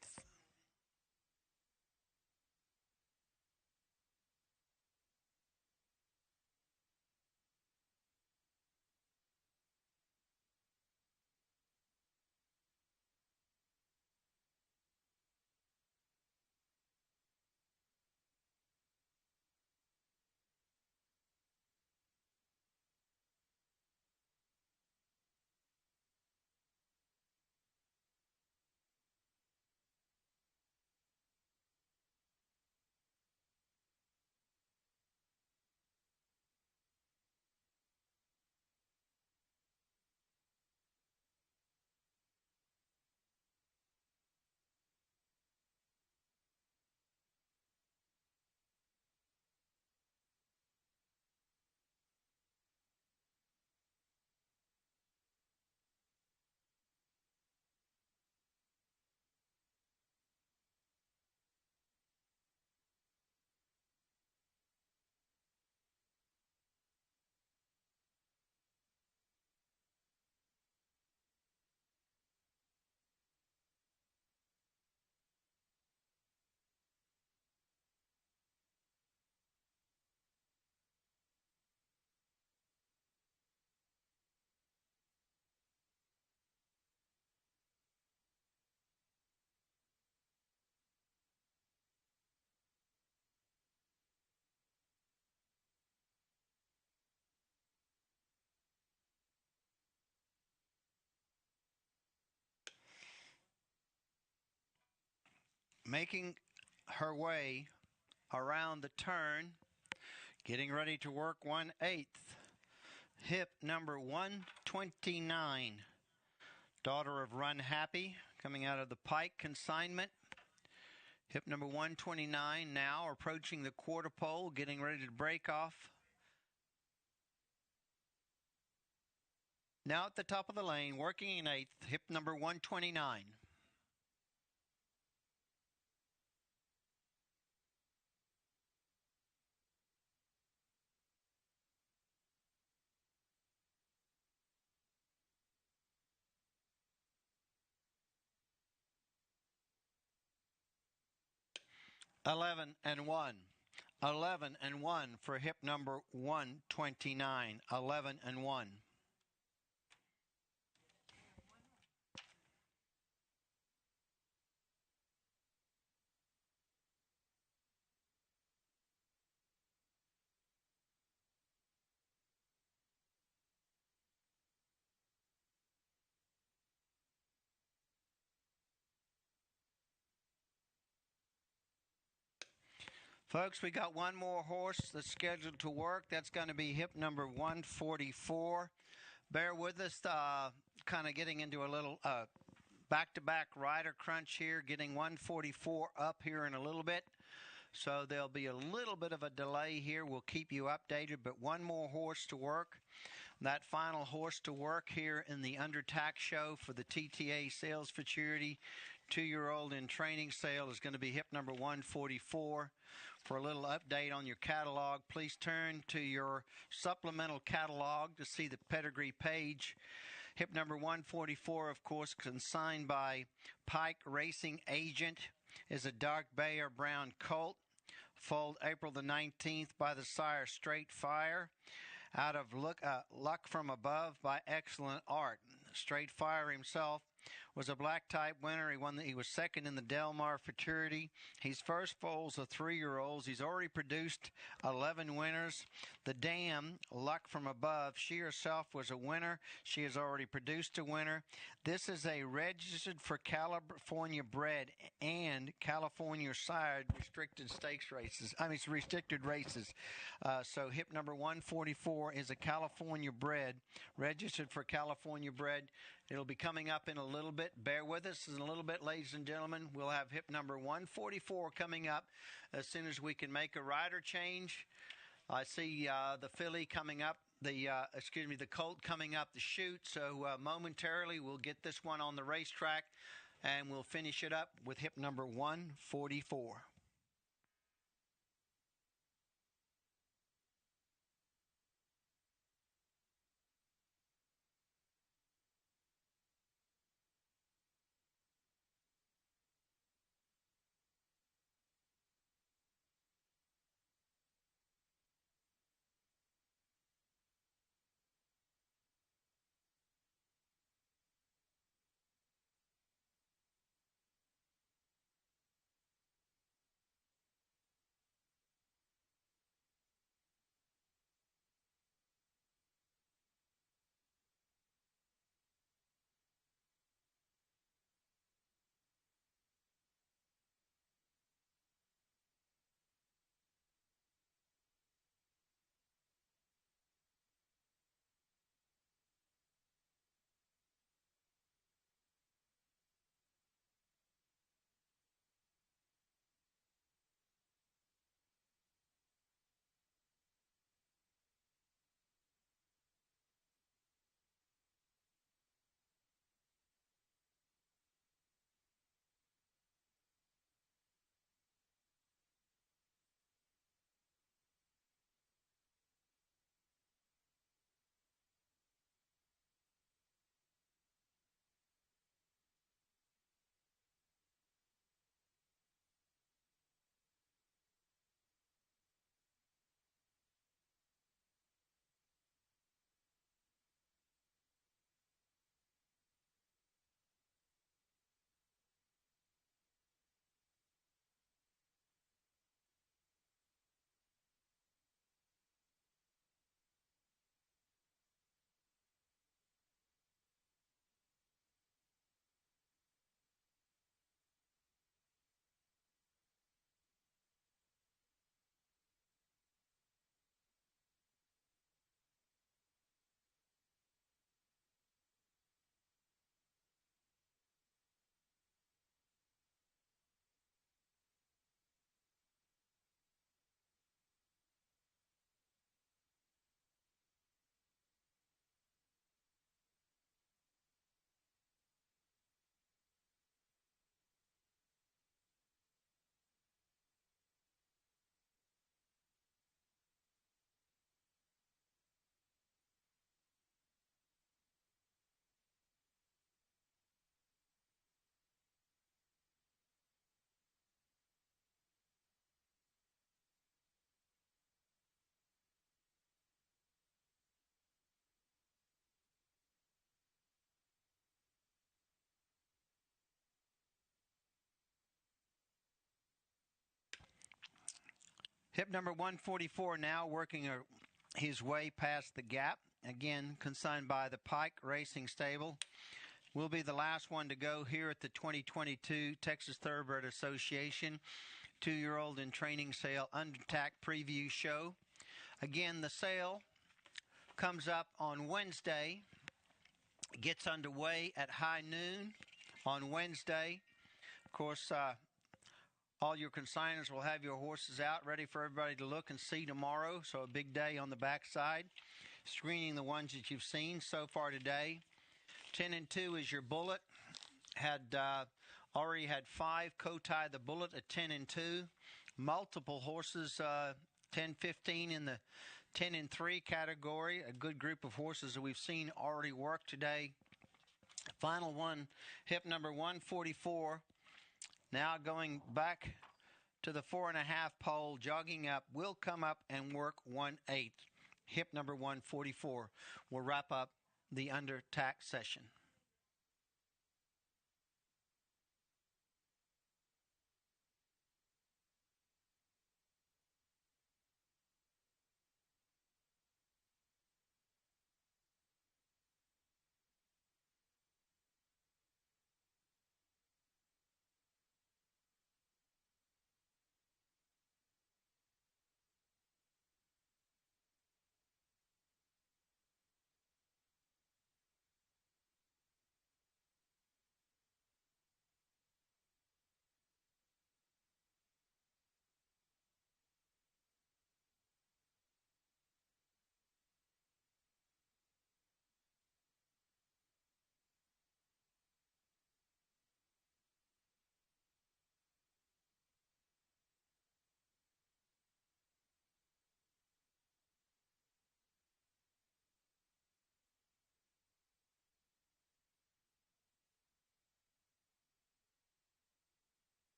Making her way around the turn, getting ready to work 1/8. Hip number 129. Daughter of Run Happy, coming out of the Pike consignment. Hip number 129 now approaching the quarter pole, getting ready to break off. Now at the top of the lane, working in 8th, hip number 129. Eleven and 1. 11 and 1 for hip number 129. 11 and 1. Folks, we got one more horse that's scheduled to work. That's going to be hip number 144. Bear with us, kind of getting into a little back-to-back rider crunch here, getting 144 up here in a little bit. So there'll be a little bit of a delay here. We'll keep you updated, but one more horse to work. That final horse to work here in the Undertack Show for the TTA Sales Futurity 2-year-old in training sale is going to be hip number 144. For a little update on your catalog, please turn to your supplemental catalog to see the pedigree page. Hip number 144, of course, consigned by Pike Racing Agent, is a dark bay or brown colt. Foaled April the 19th by the sire Straight Fire Out of Luck from Above by Excellent Art. Straight Fire himself was a black type winner. He was second in the Del Mar Futurity. His first foals are 3-year-olds. He's already produced 11 winners. The Dam, Luck from Above, she herself was a winner. She has already produced a winner. This is a registered for California bred and California sired restricted races. So hip number 144 is a California bred, registered for California bred. It'll be coming up in a little bit. Bear with us in a little bit, ladies and gentlemen. We'll have hip number 144 coming up as soon as we can make a rider change. I see the filly coming up, the colt coming up the chute. So momentarily we'll get this one on the racetrack and we'll finish it up with hip number 144. Hip number 144 now working his way past the gap. Again, consigned by the Pike Racing Stable. Will be the last one to go here at the 2022 Texas Thoroughbred Association 2-year-old in training sale under tack preview show. Again, the sale comes up on Wednesday. Gets underway at high noon on Wednesday. Of course, all your consigners will have your horses out ready for everybody to look and see tomorrow. So a big day on the backside. Screening the ones that you've seen so far today. 10-2 is your Bullet. Already had 5 co-tie the Bullet at 10-2. Multiple horses, 10-15 in the 10-3 category. A good group of horses that we've seen already work today. Final one, hip number 144. Now going back to the 4.5 pole, jogging up, will come up and work 1/8. hip number 144. We'll wrap up the under tack session.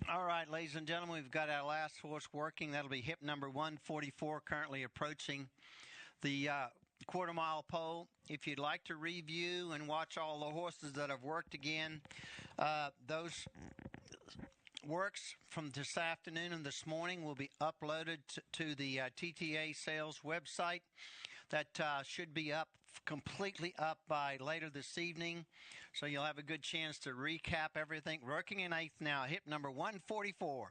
All right, ladies and gentlemen, we've got our last horse working. That'll be hip number 144, currently approaching the quarter mile pole. If you'd like to review and watch all the horses that have worked again, those works from this afternoon and this morning will be uploaded to the TTA sales website. That should be up, completely up by later this evening. So you'll have a good chance to recap everything. Working in eighth now, hip number 144.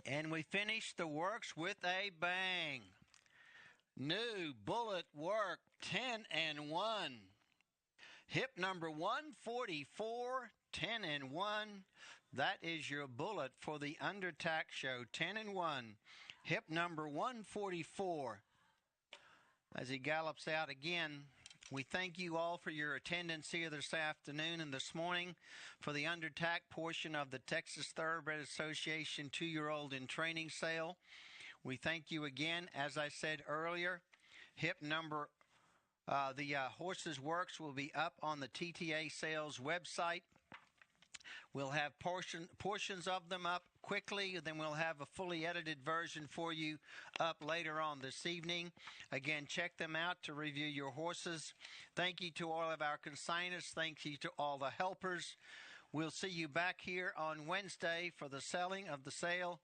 And we finish the works with a bang. New bullet work, 10-1. Hip number 144, 10-1. That is your bullet for the Undertack Show, 10-1. Hip number 144. As he gallops out again, we thank you all for your attendance here this afternoon and this morning for the Undertack portion of the Texas Thoroughbred Association 2-year-old in training sale. We thank you again. As I said earlier, hip number the horses works will be up on the TTA sales website. We'll have portions of them up quickly, then we'll have a fully edited version for you up later on this evening. Again, check them out to review your horses. Thank you to all of our consignors. Thank you to all the helpers. We'll see you back here on Wednesday for the selling of the sale.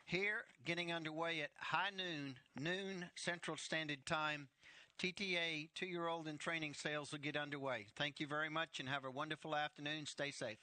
Here, getting underway at high noon Central Standard Time. TTA 2-year-old in training sales will get underway. Thank you very much and have a wonderful afternoon. Stay safe.